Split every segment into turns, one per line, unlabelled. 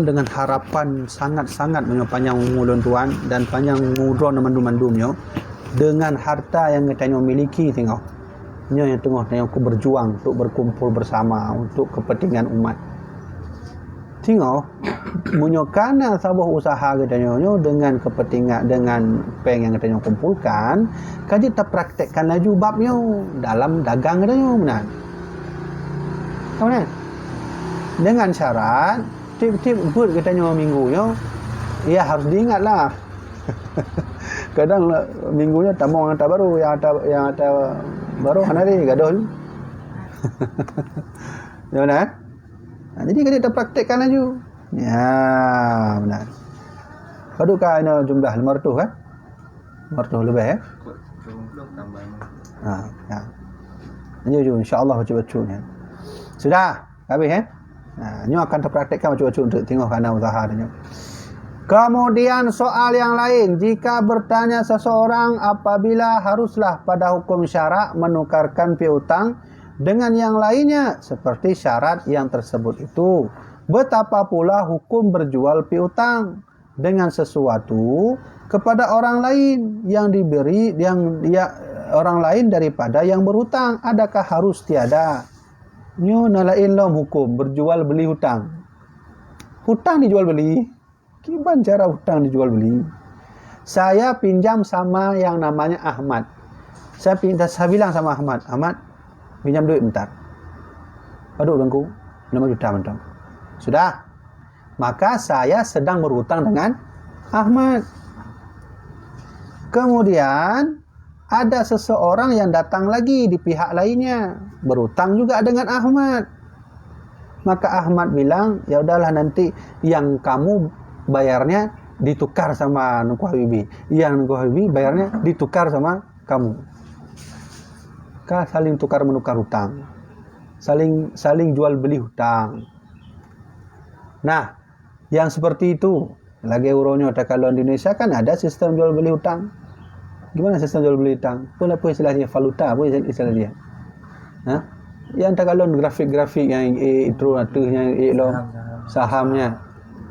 dengan harapan sangat-sangat panjang umur tuan dan panjang umur mandum-mandumnya dengan harta yang kita miliki tengok yang tengok yang aku berjuang untuk berkumpul bersama untuk kepentingan umat tengok munyokana sebuah usaha kita dengan kepentingan dengan peng yang kita kumpulkan kaji kita praktekkan laju babnya dalam dagang kita benar kemudian dengan syarat tip-tip buat katanya minggunya ya harus diingatlah kadang minggunya tamu yang tak baru yang ada baru hari gaduh ya benar jadi kita praktekkan aja ya benar padukah ini jumlah 500 kan 500 lebih ya ya ini insyaallah baca-baca sudah habis ya. Nah, ini akan terpraktikkan macam-macam untuk tengok kerana usaha dia. Kemudian soal yang lain, jika bertanya seseorang apabila haruslah pada hukum syarak menukarkan piutang dengan yang lainnya seperti syarat yang tersebut itu, betapa pula hukum berjual piutang dengan sesuatu kepada orang lain yang diberi orang lain daripada yang berhutang, adakah harus tiada? Nyo nalain lom hukum berjual beli hutang. Hutang dijual beli. Gimana cara hutang dijual beli? Saya pinjam sama yang namanya Ahmad. Saya bilang sama Ahmad, Ahmad pinjam duit bentar. Aduh dengku, 5 juta bentar. Sudah. Maka saya sedang berhutang dengan Ahmad. Kemudian ada seseorang yang datang lagi di pihak lainnya berhutang juga dengan Ahmad. Maka Ahmad bilang, ya udahlah nanti yang kamu bayarnya ditukar sama Nungku Habibi. Yang Nungku Habibi bayarnya ditukar sama kamu. Saling tukar menukar hutang. Saling jual beli hutang. Nah, yang seperti itu lagi euronya kalau di Indonesia kan ada sistem jual beli hutang. Gimana sistem jual beli hutang? Apa istilah dia? Valuta, apa istilah dia? Nah, yang tak kalau grafik-grafik yang itu yang sahamnya.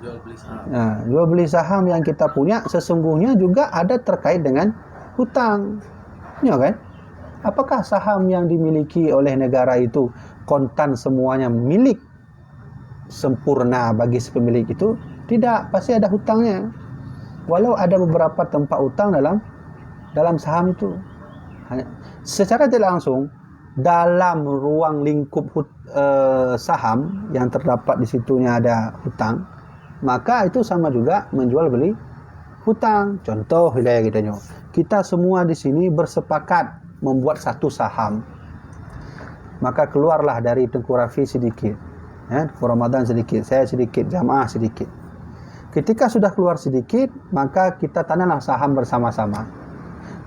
Jual beli saham.
Nah, jual beli saham yang kita punya sesungguhnya juga ada terkait dengan hutang. Ya kan? Apakah saham yang dimiliki oleh negara itu kontan semuanya milik sempurna bagi si pemilik itu? Tidak, pasti ada hutangnya. Walau ada beberapa tempat hutang dalam saham itu. Secara tidak langsung dalam ruang lingkup saham yang terdapat di situnya ada hutang, maka itu sama juga menjual beli hutang. Contoh kita semua di sini bersepakat membuat satu saham, maka keluarlah dari Tengku Rafi sedikit, Tengku Ramadan sedikit, saya sedikit, jamaah sedikit. Ketika sudah keluar sedikit, maka kita tanamlah saham bersama-sama.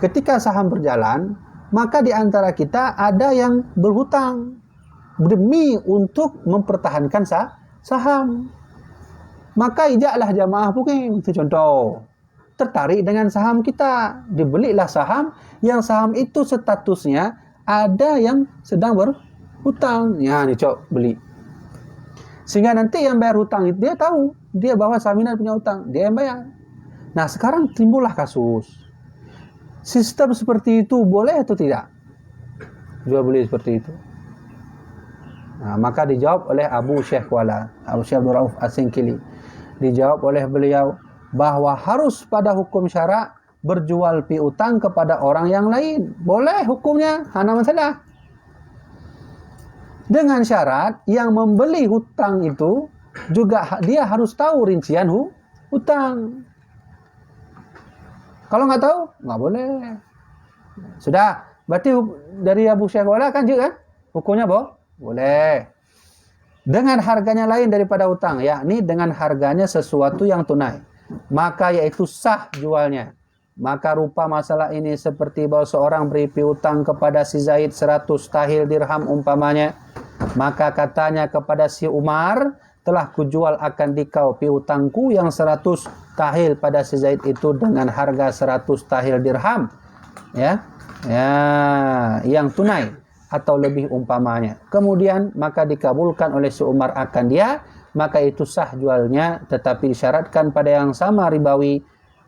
Ketika saham berjalan, maka di antara kita ada yang berhutang demi untuk mempertahankan saham. Maka ijaklah jamaah mungkin, itu contoh, tertarik dengan saham kita, dibelilah saham yang saham itu statusnya ada yang sedang berhutang. Ya, dicok beli. Sehingga nanti yang bayar hutang itu dia tahu, dia bahwa saham ini punya hutang, dia yang bayar. Nah, sekarang timbullah kasus. Sistem seperti itu boleh atau tidak? Jual beli seperti itu. Nah, maka dijawab oleh Abu Syekh Abdul Rauf As-Singkili. Dijawab oleh beliau bahwa harus pada hukum syarak berjual piutang kepada orang yang lain. Boleh hukumnya, hana masalah. Dengan syarat yang membeli hutang itu juga dia harus tahu rincian hutang. Kalau nggak tahu, nggak boleh. Sudah, berarti dari Abu Syekh kan juga kan? Hukumnya boleh. Dengan harganya lain daripada hutang, yakni dengan harganya sesuatu yang tunai. Maka yaitu sah jualnya. Maka rupa masalah ini seperti bahwa seorang beri piutang kepada si Zaid 100 tahil dirham umpamanya. Maka katanya kepada si Umar, telah kujual akan dikau piutangku yang 100 tahil pada si Zaid itu dengan harga 100 tahil dirham. Yang tunai atau lebih umpamanya. Kemudian maka dikabulkan oleh si Umar akan dia, maka itu sah jualnya, tetapi disyaratkan pada yang sama ribawi,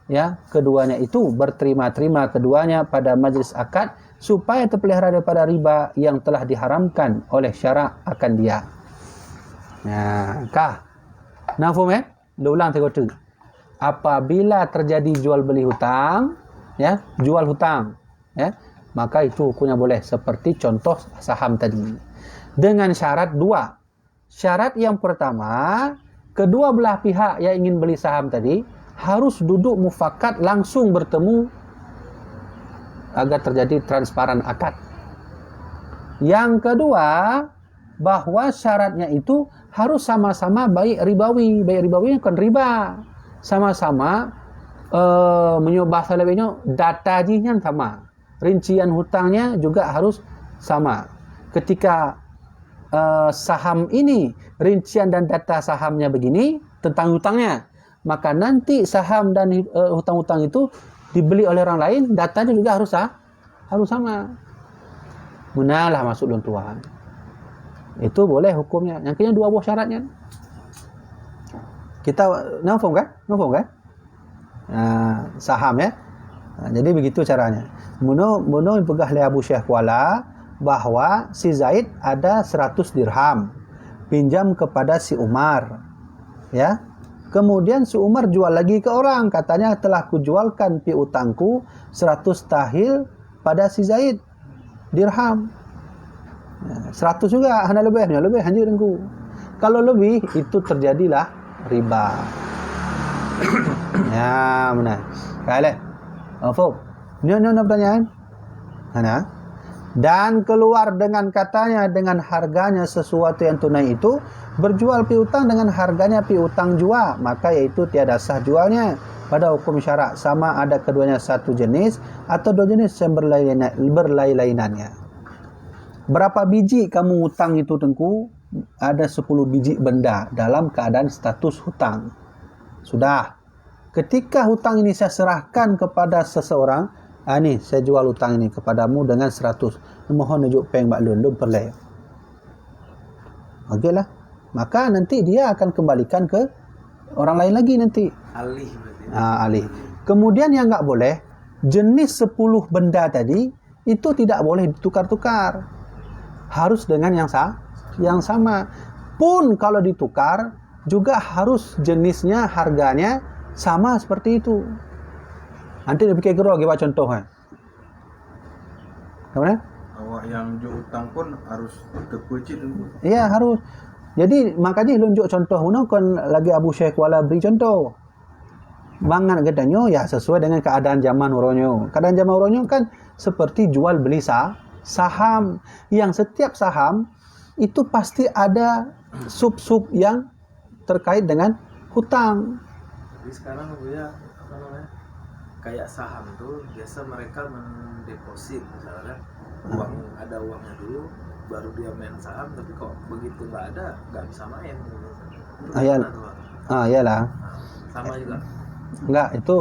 ya, keduanya itu berterima-terima keduanya pada majlis akad supaya terpelihara daripada riba yang telah diharamkan oleh syarak akan dia. Nah, nafum ulang tergotu. Apabila terjadi jual beli hutang, ya, jual hutang, ya, maka itu hukumnya boleh seperti contoh saham tadi. Dengan syarat dua. Syarat yang pertama, kedua belah pihak yang ingin beli saham tadi harus duduk mufakat langsung bertemu agar terjadi transparan akad. Yang kedua, bahwa syaratnya itu harus sama-sama baik ribawi. Baik ribawi kan riba. Sama-sama menyubah selebihnya data jinya sama. Rincian hutangnya juga harus sama. Ketika saham ini, rincian dan data sahamnya begini tentang hutangnya, maka nanti saham dan hutang-hutang itu dibeli oleh orang lain, datanya juga harus sama. Munalah masuk dalam tuan. Itu boleh hukumnya. Yang kedua dua buah syaratnya. Kita nampak kan? Saham ya. Jadi begitu caranya. Muno pegah le Abu Syekh Kuala bahwa si Zaid ada 100 dirham pinjam kepada si Umar. Ya. Kemudian si Umar jual lagi ke orang, katanya telah kujualkan piutangku 100 tahil pada si Zaid dirham. 100 juga, hanya lebih hanya dengku. Kalau lebih itu terjadilah riba. Ya, benar. Baiklah. Faham? Ini pertanyaan. Hana. Dan keluar dengan katanya dengan harganya sesuatu yang tunai itu berjual piutang dengan harganya piutang jua, maka yaitu tiada sah jualnya pada hukum syarak, sama ada keduanya satu jenis atau dua jenis yang berlain-lainannya. Berapa biji kamu hutang itu tengku? Ada 10 biji benda dalam keadaan status hutang. Sudah. Ketika hutang ini saya serahkan kepada seseorang, ini saya jual hutang ini kepadamu dengan 100. Mohon tunjuk peng bak lun perlay. Okeylah. Maka nanti dia akan kembalikan ke orang lain lagi nanti.
Alih berarti.
Alih. Kemudian yang enggak boleh, jenis 10 benda tadi itu tidak boleh ditukar-tukar. Harus dengan yang sama. Pun kalau ditukar juga harus jenisnya, harganya sama seperti itu. Nanti dia pikir gerok buat contoh Gimana?
Awak yang jual hutang pun harus terpecit.
Iya, harus. Jadi makanya lunjuk contoh kan lagi Abu Syekh Kuala beri contoh. Bangan gedanya ya sesuai dengan keadaan zaman uronyo. Keadaan zaman uronyo kan seperti jual beli saham, yang setiap saham itu pasti ada sub-sub yang terkait dengan hutang.
Jadi sekarang ya apa namanya? Kayak saham tuh biasa mereka mendeposit misalnya uang, ada uangnya dulu baru dia main saham, tapi kok begitu nggak bisa main.
Iyalah.
Sama juga.
Enggak, itu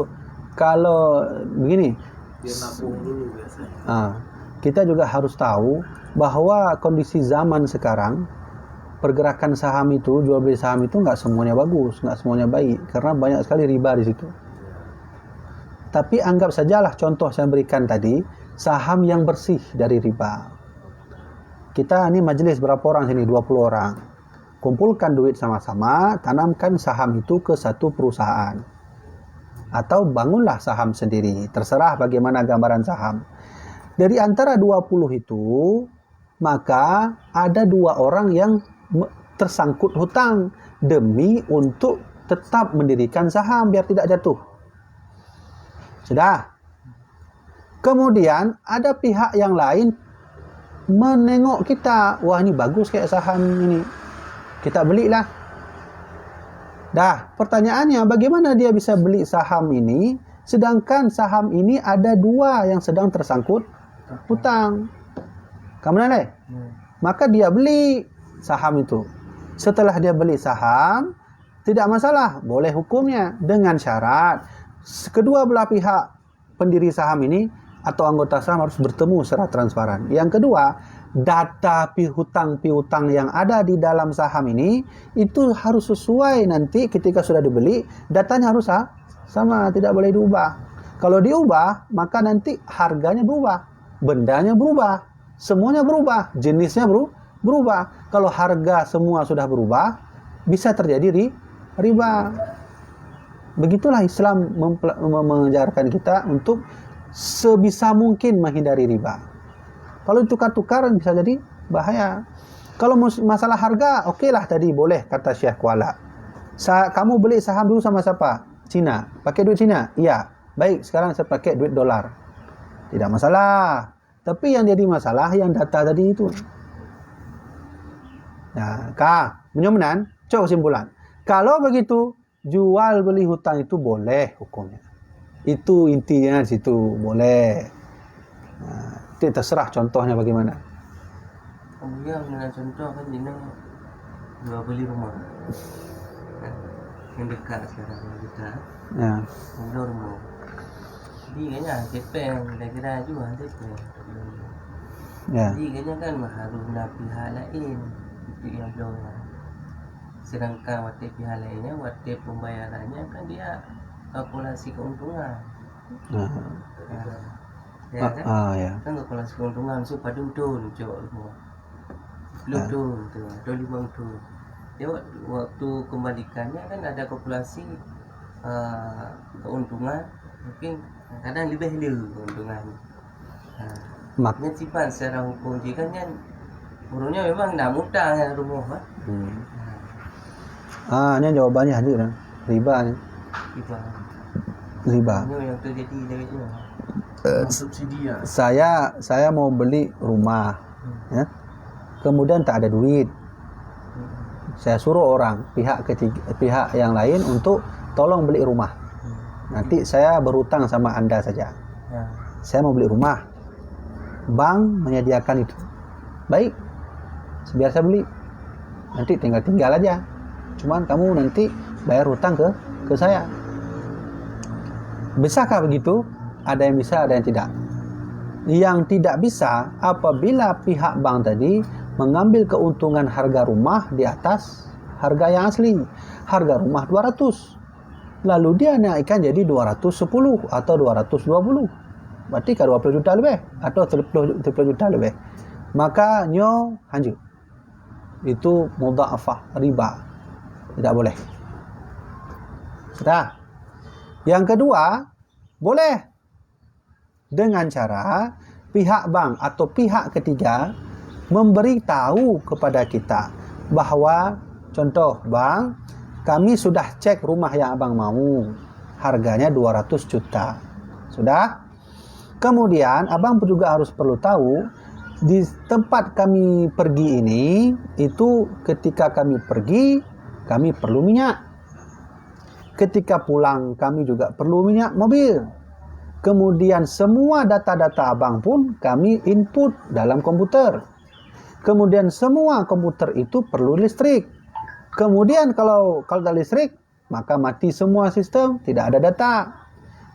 kalau begini.
Dia nabung dulu biasanya.
Kita juga harus tahu bahwa kondisi zaman sekarang pergerakan saham itu, jual beli saham itu enggak semuanya bagus, enggak semuanya baik karena banyak sekali riba di situ. Tapi anggap sajalah contoh saya berikan tadi, saham yang bersih dari riba. Kita ini majelis berapa orang sini? 20 orang. Kumpulkan duit sama-sama, tanamkan saham itu ke satu perusahaan. Atau bangunlah saham sendiri. Terserah bagaimana gambaran saham. Dari antara 20 itu, maka ada 2 orang yang tersangkut hutang demi untuk tetap mendirikan saham biar tidak jatuh. Sudah. Kemudian ada pihak yang lain menengok kita, wah ini bagus kayak saham ini, kita belilah. Dah, pertanyaannya bagaimana dia bisa beli saham ini sedangkan saham ini ada 2 yang sedang tersangkut hutang. Kamu nilai? Maka dia beli saham itu. Setelah dia beli saham, tidak masalah, boleh hukumnya dengan syarat kedua belah pihak pendiri saham ini atau anggota saham harus bertemu secara transparan. Yang kedua, data hutang piutang yang ada di dalam saham ini itu harus sesuai. Nanti ketika sudah dibeli, datanya harus sama, tidak boleh diubah. Kalau diubah, maka nanti harganya berubah, bendanya berubah, semuanya berubah, jenisnya berubah. Kalau harga semua sudah berubah, bisa terjadi riba. Begitulah Islam mengajarkan kita untuk sebisa mungkin menghindari riba. Kalau tukar-tukaran bisa jadi bahaya. Kalau masalah harga, okeylah tadi boleh, kata Syekh Kuala. Kamu beli saham dulu sama siapa? Cina. Pakai duit Cina? Iya. Baik, sekarang saya pakai duit dolar. Tidak masalah. Tapi yang jadi masalah yang data tadi itu. Nah, menyomenan, coba kesimpulan. Kalau begitu, jual beli hutang itu boleh hukumnya. Itu intinya di situ, boleh. Nah, itu terserah contohnya bagaimana.
Kemudian dengan contoh kan Dina jual beli rumah yang dekat sekarang kita.
Ya.
Jual rumah. Jadi kayaknya CP yang kira-kira juga CP.
Ya.
Jadi kayaknya kan harus nak pihak lain itu yang jual. Sedangkan waktu pihak lainnya, waktu pembayarannya kan dia kalkulasi keuntungan. Ya kan?
Ya.
Kan kalkulasi keuntungan supaya dun coba semua. Dun tu, atau 5 tu. Dia waktu kembalikannya kan ada kalkulasi keuntungan, mungkin kadang lebih keuntungan. Maknanya simpan secara hukum jika kan burungnya memang dah mudah ya rumah kan.
Ini jawabannya hadir kan? Riba ni. Riba.
Ini yang terjadi dari itu.
Subsidi ya.
Saya mau beli rumah, ya. Kemudian tak ada duit. Saya suruh orang pihak yang lain untuk tolong beli rumah. Nanti saya berhutang sama Anda saja. Saya mau beli rumah. Bank menyediakan itu. Baik. Biar saya beli. Nanti tinggal aja. Cuman kamu nanti bayar hutang ke saya. Bisakah begitu? Ada yang bisa, ada yang tidak. Yang tidak bisa apabila pihak bank tadi mengambil keuntungan harga rumah di atas harga yang asli. Harga rumah 200. Lalu dia naikkan jadi 210 atau 220. Berarti kan 20 juta lebih atau 30 juta lebih. Maka nyo hanjur. Itu mudha'afah, riba. Tidak boleh. Sudah. Yang kedua, boleh dengan cara pihak bank atau pihak ketiga memberitahu kepada kita bahawa, contoh, bang, kami sudah cek rumah yang abang mau, harganya 200 juta. Sudah? Kemudian abang juga harus perlu tahu di tempat kami pergi ini, itu ketika kami pergi, kami perlu minyak. Ketika pulang, kami juga perlu minyak mobil. Kemudian semua data-data abang pun kami input dalam komputer. Kemudian semua komputer itu perlu listrik. Kemudian kalau ada listrik, maka mati semua sistem, tidak ada data.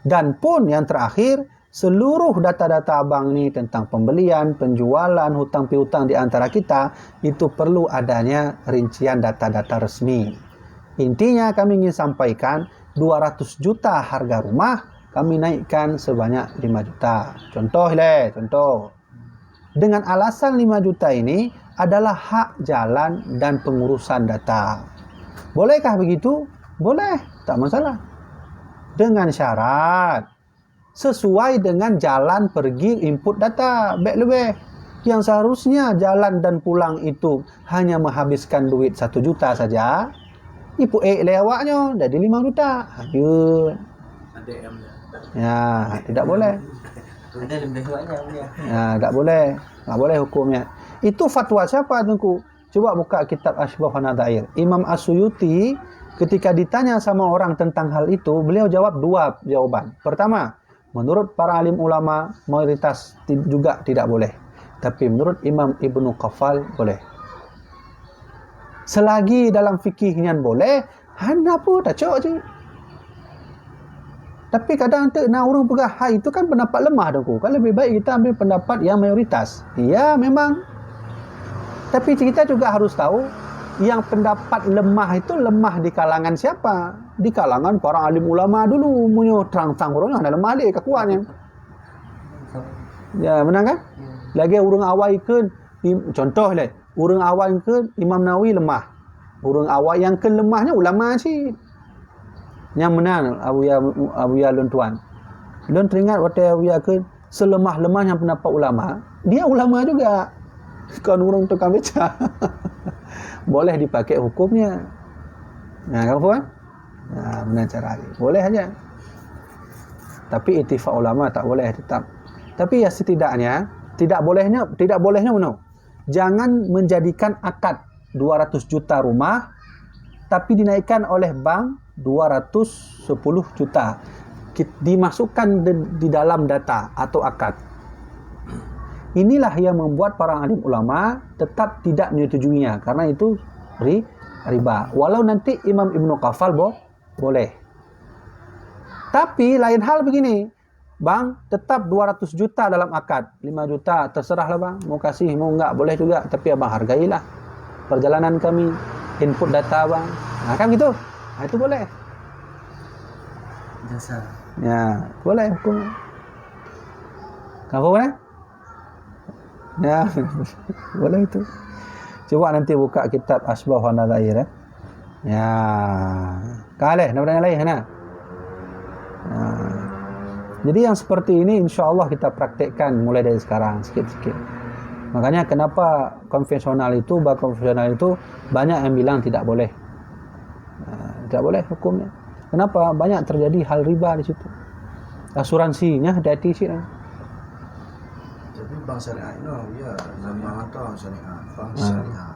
Dan pun yang terakhir, seluruh data-data abang ini tentang pembelian, penjualan, hutang piutang di antara kita, itu perlu adanya rincian data-data resmi. Intinya kami ingin sampaikan 200 juta harga rumah, kami naikkan sebanyak 5 juta. Contoh. Dengan alasan 5 juta ini adalah hak jalan dan pengurusan data. Bolehkah begitu? Boleh, tak masalah. Dengan syarat sesuai dengan jalan pergi input data, baik lebih. Yang seharusnya jalan dan pulang itu hanya menghabiskan duit 1 juta saja, ibu lewatnya jadi 5 juta. Lanjut.
ADM-nya.
Ya, tidak boleh.
Ada lebih banyak.
Ya, tak boleh. Tak boleh hukumnya. Itu fatwa siapa, Tengku? Coba buka kitab Ashbah wa Nadhair. Imam As-Suyuti ketika ditanya sama orang tentang hal itu, beliau jawab 2 jawaban. Pertama, menurut para alim ulama, mayoritas juga tidak boleh. Tapi menurut Imam Ibnu Qafal, boleh. Selagi dalam fikihnya boleh, hanya pun tak cok je. Tapi kadang orang pegang hal itu kan pendapat lemah, Dengku. Kan lebih baik kita ambil pendapat yang mayoritas. Ya, memang Tapi kita juga harus tahu yang pendapat lemah itu lemah di kalangan siapa? Di kalangan para alim ulama dulu. Munyo terang-terang orangnya ada lemah dia kekuatannya. Ya, benar kan? Lagi urang awal ke contoh lah, urang awal ke Imam Nawawi lemah. Urang awal yang ke lemahnya ulama sih. Yang benar Abu Ya Lun Tuan. Lun teringat waktu Abu Ya ke selemah-lemahnya pendapat ulama, dia ulama juga. Kan urang tukang beca. Boleh dipakai hukumnya. Nah, kamu faham? Nah, benar cara ini. Boleh aja. Tapi ittifaq ulama tak boleh tetap. Tapi ya setidaknya tidak bolehnya mana? Jangan menjadikan akad 200 juta rumah tapi dinaikkan oleh bank 210 juta. Dimasukkan di dalam data atau akad. Inilah yang membuat para alim ulama tetap tidak menyetujuinya karena itu riba. Walau nanti Imam Ibnu Qafal boleh. Tapi lain hal begini, bang, tetap 200 juta dalam akad, 5 juta terserahlah bang, mau kasih mau enggak boleh juga, tapi abang hargailah perjalanan kami, input data bang. Nah kan gitu, nah, itu boleh.
Jasa.
Ya, boleh hukum. Kamu boleh? Ya, boleh itu. Coba nanti buka kitab Asbah wa Nadhair. Ya, kaleh, nak yang lain mana? Ya. Jadi yang seperti ini insya-Allah kita praktekkan mulai dari sekarang sikit-sikit. Makanya kenapa konvensional itu banyak yang bilang tidak boleh. Tidak boleh hukumnya. Kenapa? Banyak terjadi hal riba di situ. Asuransinya hati-hati sih.
Tapi bank syariah itu ya nama atau syariah, bank syariah.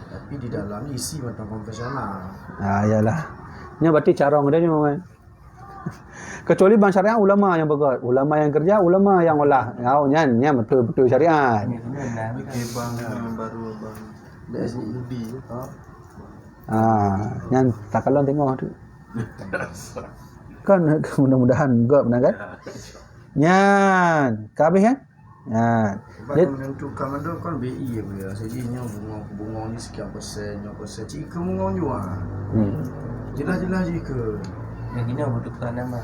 Tapi di dalamnya isi macam konvensional.
Ah, iyalah. Nya berarti carong dia memang. Kecuali bank syariah ulama yang bergerak, ulama yang kerja, ulama yang olah. Nya betul-betul syariat.
Bank yang baru bank BSIB tu.
Yang tak kalau tengok tu. Kan mudah-mudahan enggak benar kan? Nyan, kabeh kan? Ya.
Sebab menentukan itu kan BI ya. Jadinya bunga ni sekian persen, jika bunga juga. Jelas-jelas jika.
Yang ini butuhkan nama.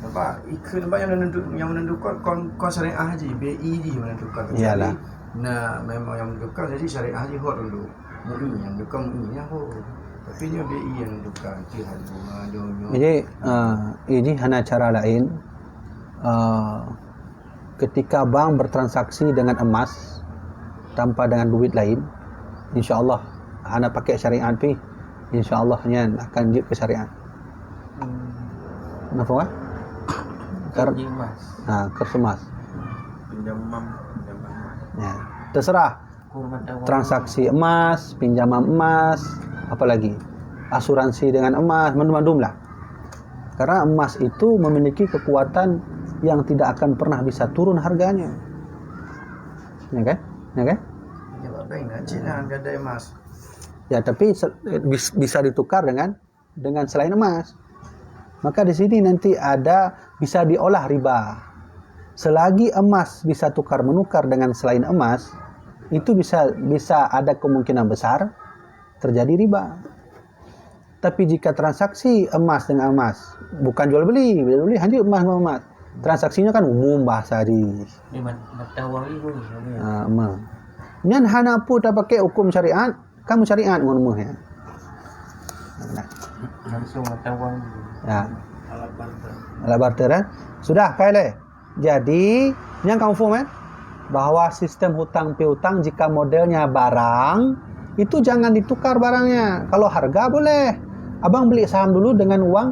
Nampak ikut yang menentukan kon syariah haji, BI dia menentukan.
Iyalah.
Nah, memang yang menentukan jadi syariah haji hot dulu. MUI yang menentukan MUI nya hot. Tapi dia BI yang menentukan kira bunga jonyo.
Jadi ini hanya cara lain. Ketika bank bertransaksi dengan emas tanpa dengan duit lain, insya-Allah ana pakai syariat pi, insya-Allah nya akan juk ke syariat. Kenapa kan?
Emas.
Kers emas.
pinjaman.
Ya, terserah. Transaksi emas, pinjaman emas, apa lagi? Asuransi dengan emas, mandum-mandum lah. Karena emas itu memiliki kekuatan yang tidak akan pernah bisa turun harganya. Ya kan? Ya kan?
Ya baik nak Cina ada emas.
Ya, tapi bisa ditukar dengan selain emas. Maka di sini nanti ada bisa diolah riba. Selagi emas bisa tukar menukar dengan selain emas, itu bisa ada kemungkinan besar terjadi riba. Tapi jika transaksi emas dengan emas, bukan jual beli hanya emas dengan emas. Transaksinya kan umum bahasa di.
Mata wang itu.
Nyan hana pu tak pakai hukum syariat, kamu syariat ngono ya.
Langsung mata wang.
Ya.
Alat
barter kan? Sudah kaile. Jadi, yang kamu faham bahwa sistem hutang piutang jika modelnya barang itu jangan ditukar barangnya. Kalau harga boleh. Abang beli saham dulu dengan uang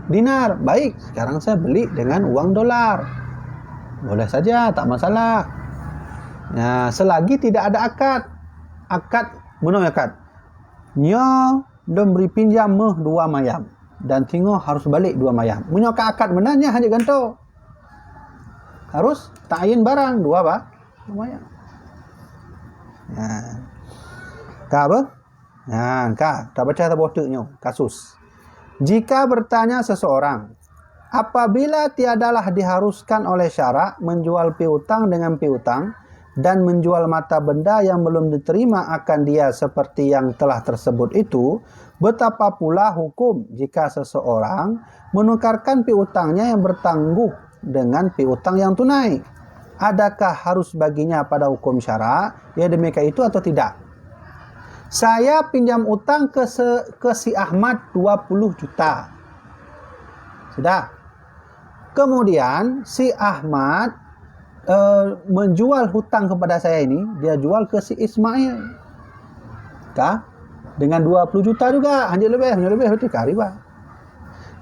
dinar. Baik, sekarang saya beli dengan uang dolar. Boleh saja, tak masalah. Nah, selagi tidak ada akad. Akad, mana akad? Nyo dom beri pinjam meh 2 mayam dan tingo harus balik 2 mayam. Munyo ka akad menanya hanya ganto. Harus ta'yin barang 2 apa? 2 mayam. Nah. Ka apa? Nah, tak baca tak botuknya kasus. Jika bertanya seseorang, apabila tiadalah diharuskan oleh syarak menjual piutang dengan piutang, dan menjual mata benda yang belum diterima akan dia seperti yang telah tersebut itu, betapa pula hukum jika seseorang menukarkan piutangnya yang bertangguh dengan piutang yang tunai? Adakah harus baginya pada hukum syara ya demikian itu atau tidak? Saya pinjam utang ke si Ahmad 20 juta. Sudah. Kemudian si Ahmad menjual hutang kepada saya ini, dia jual ke si Ismail. Kah? Dengan 20 juta juga, hanya lebih ketika riba.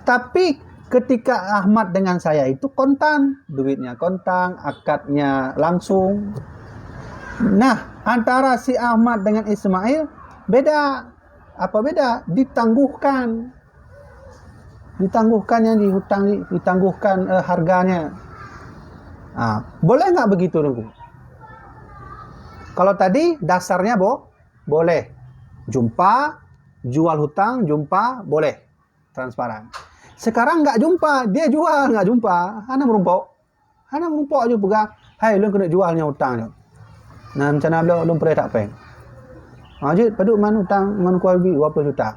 Tapi ketika Ahmad dengan saya itu kontan, duitnya kontan, akadnya langsung. Nah, antara si Ahmad dengan Ismail beda. Apa beda? Ditangguhkan yang dihutang, ditangguhkan harganya. Boleh nggak begitu, Nunggu? Kalau tadi dasarnya boleh. Jumpa, jual hutang, jumpa, boleh. Transparan. Sekarang nggak jumpa, dia jual nggak jumpa. Hana merumpok aja pegang. Hai, lu kena jualnya hutangnya. Nah, macam mana lu perih tak peng? Ajit, paduk man hutang, man kual bi 20 juta.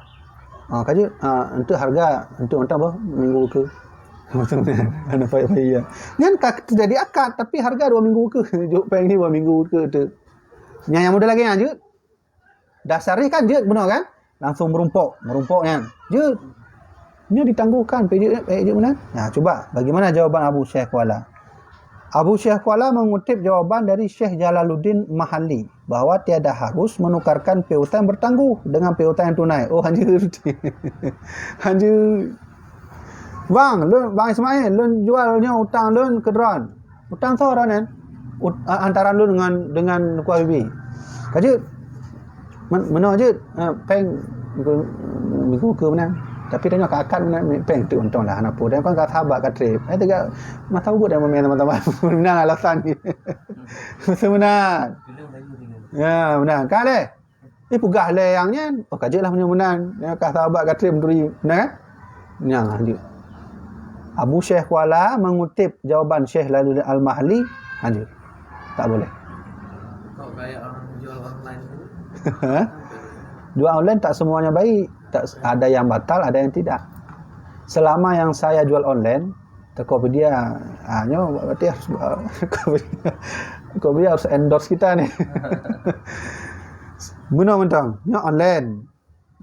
Kajut, untuk harga, untuk apa? Minggu ke. Macam mana? Ada payah-payah. Kan terjadi akad, tapi harga 2 minggu ke. Juk peng ni 2 minggu ke tu. Yang muda lagi kan, Jut. Dasarnya kan Jut, benar kan? Langsung merumpoknya. Jut. Ini ditangguhkan, Jut benar? Nah, coba bagaimana jawaban Abu Syekh Kuala? Abu Syekh Kuala mengutip jawaban dari Syekh Jalaluddin Mahalli bahawa tiada harus menukarkan piutang bertangguh dengan piutang yang tunai. Oh, anjir. Bang Ismail, lu jualnya hutang lu ke Dron. Hutang seorang kan? Antara lu dengan Kuala Bibi. Kajut. Mana je? Peng minggu ke mana? Tapi dia nak akad mana? Peng tu untung lah anak pun. Dia kan kat sahabat kat trip. Tegak mata ugut dia main teman-teman. Menang alasan ni. Menang. Ya, menang. Kan leh. Pugah le yangnya. Oh, kajut lah punya menang. Dia kat sahabat kat trip menteri. Menang kan? Menang lanjut. Abu Syekh Kuala mengutip jawaban Syekh Jalaluddin Al-Mahalli, lanjut. Tak boleh.
Kok kayak orang jual online tu?
Jual online tak semuanya baik. Tak, ada yang batal, ada yang tidak. Selama yang saya jual online, Tokopedia hanya berarti harus Tokopedia harus endorse kita ni. Benar mentang, ni online.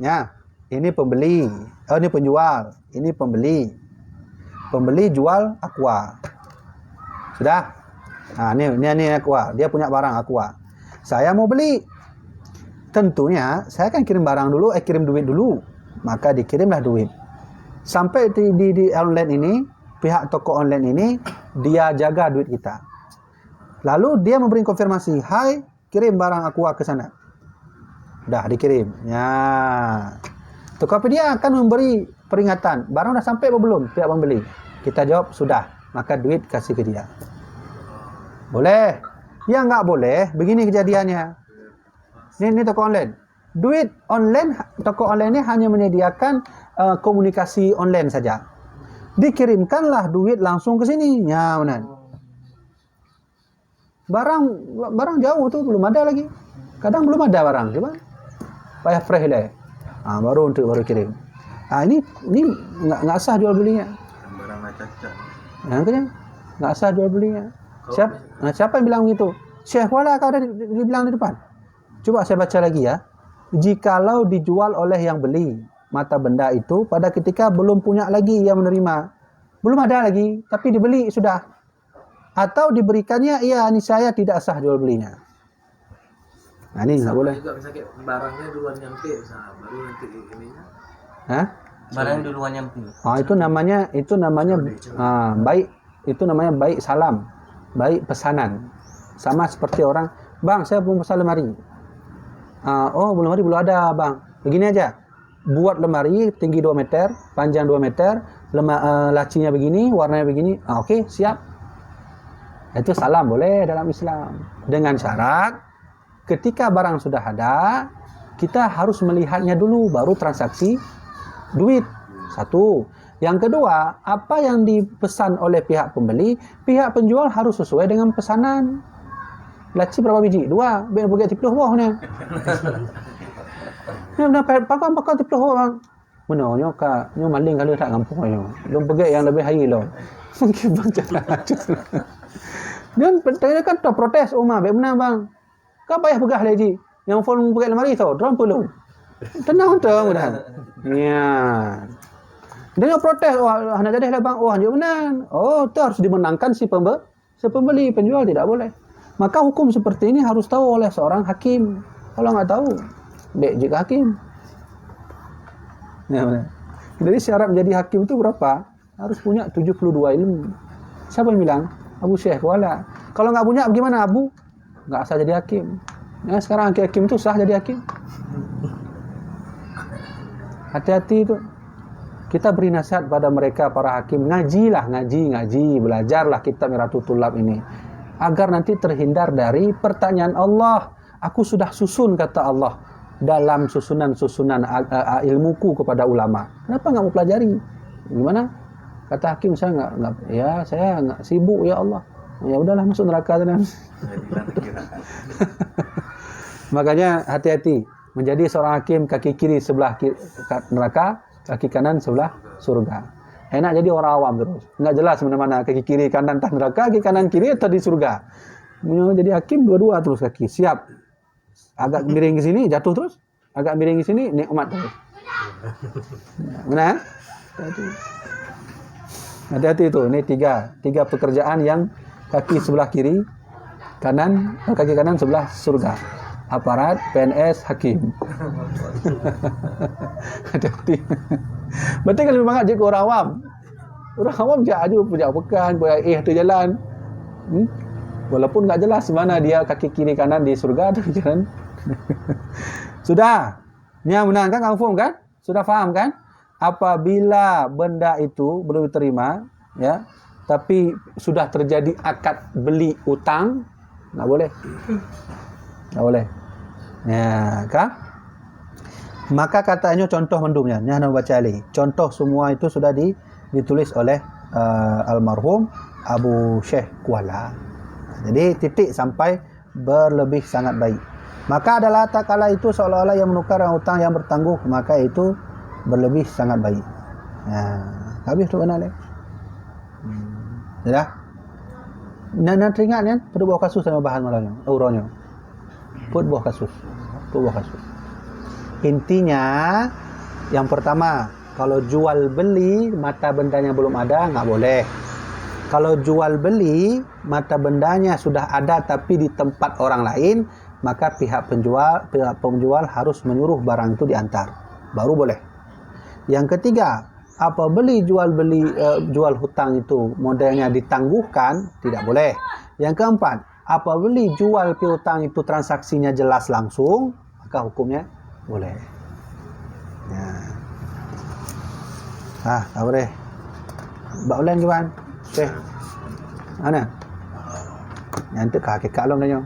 Ya, ini pembeli, ini penjual, ini pembeli. Pembeli jual Aqua. Sudah? Ini Aqua. Dia punya barang Aqua. Saya mau beli. Tentunya saya kan kirim barang dulu, kirim duit dulu. Maka dikirimlah duit. Sampai di online ini, pihak toko online ini dia jaga duit kita. Lalu dia memberi konfirmasi, "Hai, kirim barang Aqua ke sana." Dah dikirim. Ya. Tokopedia akan memberi peringatan, barang dah sampai atau belum pihak pembeli. Kita jawab sudah, maka duit kasih ke dia. Boleh. Yang enggak boleh, begini kejadiannya. Ini toko online. Duit online, toko online ini hanya menyediakan komunikasi online saja. Dikirimkanlah duit langsung ke sini. Ya, benar. Barang jauh tu belum ada lagi. Kadang belum ada barang, coba. Payah fresh lah. Baru kirim. Ini enggak sah jual belinya.
Barang cacat.
Kan enggak sah jual belinya. Siapa yang bilang begitu? Syekh Kuala kau ada dibilang di depan. Coba saya baca lagi ya. Jikalau dijual oleh yang beli mata benda itu pada ketika belum punya lagi yang menerima. Belum ada lagi, tapi dibeli sudah. Atau diberikannya, iya ini saya tidak sah jual belinya. Nah, ini enggak boleh.
Juga misalnya barangnya duluan nyampe, baru nanti ininya.
Hah?
Barang duluan nyampe.
Itu namanya baik. Itu namanya baik salam. Baik pesanan. Sama seperti orang, "Bang, saya mau pesan lemari." Lemari belum ada, Bang. Begini aja. Buat lemari tinggi 2 meter, panjang 2 meter, lacinya begini, warnanya begini. Okey, siap. Itu salam boleh dalam Islam. Dengan syarat ketika barang sudah ada, kita harus melihatnya dulu baru transaksi duit. Satu. Yang kedua, apa yang dipesan oleh pihak pembeli, pihak penjual harus sesuai dengan pesanan. Laci berapa biji? 2. Ben pergi 30 buah ni. Ni benar pakar 30 buah bang. Menonyo ka, nyo maling kali tak kampung nyo. Belum pergi yang lebih hari lo. Mungkin bang jalan. Dan pertanyaan kan tu protes Umar, benar bang. Kau payah pegah lagi. Yang phone pergi lemari tu, drone perlu. Tenang tu mudah. Ya. Dia protes, nak jadi lah bang. Dia menang. Tu harus dimenangkan si pembeli, penjual tidak boleh. Maka hukum seperti ini harus tahu oleh seorang hakim. Kalau nggak tahu, baik jika hakim. Ya, benar. Jadi syarat menjadi hakim itu berapa? Harus punya 72 ilmu. Siapa yang bilang? Abu Syekh Kuala. Kalau nggak punya, bagaimana Abu? Nggak sah jadi hakim. Ya, sekarang hakim itu sah jadi hakim. Hati-hati itu. Kita beri nasihat pada mereka para hakim, ngajilah, ngaji, belajarlah kitab Miratul Tulab ini agar nanti terhindar dari pertanyaan Allah. Aku sudah susun, kata Allah, dalam susunan ilmuku kepada ulama. Kenapa nggak mau pelajari? Gimana? Kata hakim, saya nggak sibuk ya Allah. Ya udahlah, masuk neraka. Makanya hati-hati menjadi seorang hakim, kaki kiri sebelah neraka, kaki kanan sebelah surga. Enak jadi orang awam terus. Enggak jelas mana-mana kaki kiri kanan entah neraka, kaki kanan kiri atau di surga. Jadi hakim dua-dua terus kaki. Siap. Agak miring ke sini jatuh terus. Agak miring ke sini nikmat terus. Benar? Hati-hati itu. Ini tiga pekerjaan yang kaki sebelah kiri, kaki kanan sebelah surga. Aparat, PNS, hakim. Hati-hati. Betul kalau memang jadi orang awam. Orang awam je punya pekan, punya tu jalan. Walaupun tak jelas mana dia kaki kiri kanan di surga atau jalan. Sudah. Ni yang benar kan, kamu faham kan? Sudah faham kan? Apabila benda itu belum diterima, ya, tapi sudah terjadi akad beli utang, tak boleh. Tak boleh. Ya, kan? Maka katanya contoh mendumnya. Ni anda baca lagi. Contoh semua itu sudah ditulis oleh almarhum Abu Syekh Kuala. Jadi titik sampai berlebih sangat baik. Maka adalah tak kala itu seolah-olah yang menukar hutang yang bertangguh, maka itu berlebih sangat baik. Ya, habis tu kenal eh. Ya. Nak teringat kan? Pada buah kasus sama bahan malanya, euronya. Put buah kasus. Intinya yang pertama, kalau jual beli mata bendanya belum ada, nggak boleh. Kalau jual beli mata bendanya sudah ada tapi di tempat orang lain, maka pihak penjual harus menyuruh barang itu diantar, baru boleh. Yang ketiga, jual hutang itu modelnya ditangguhkan, tidak boleh. Yang keempat, jual piutang itu transaksinya jelas langsung, maka hukumnya boleh. Ya. Tak boleh. Bak ulang jual. Okey. Mana? Nanti kaki kalong tanya.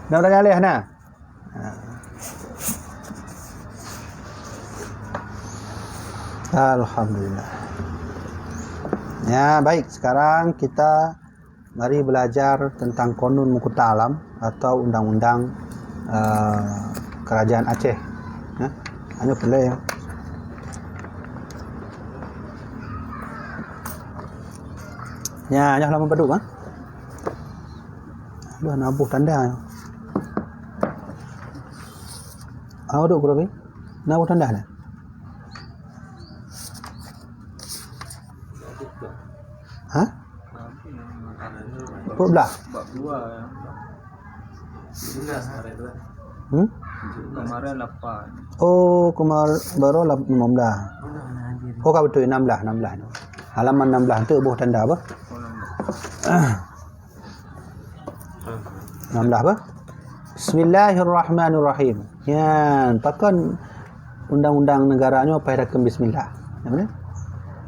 Nak tanya leh nah. Alhamdulillah. Ya, baik. Sekarang kita mari belajar tentang Qanun Muqta Alam atau undang-undang Kerajaan Aceh. Ya, hanya boleh ya. Ya, hanya lama beduk ah. Dua nabuh tanda. Duk berapa? Nabuh tanda lah. Hah? Berapa belah?
Dua ya. Jelas hari itu. Kemarin 8.
Oh, baru 15. Oh, kau betul 16. Halaman 16 tu buah tanda apa? 16 apa? Bismillahirrahmanirrahim. Ya, takkan undang-undang negaranya payah rakam bismillah. Ya benar?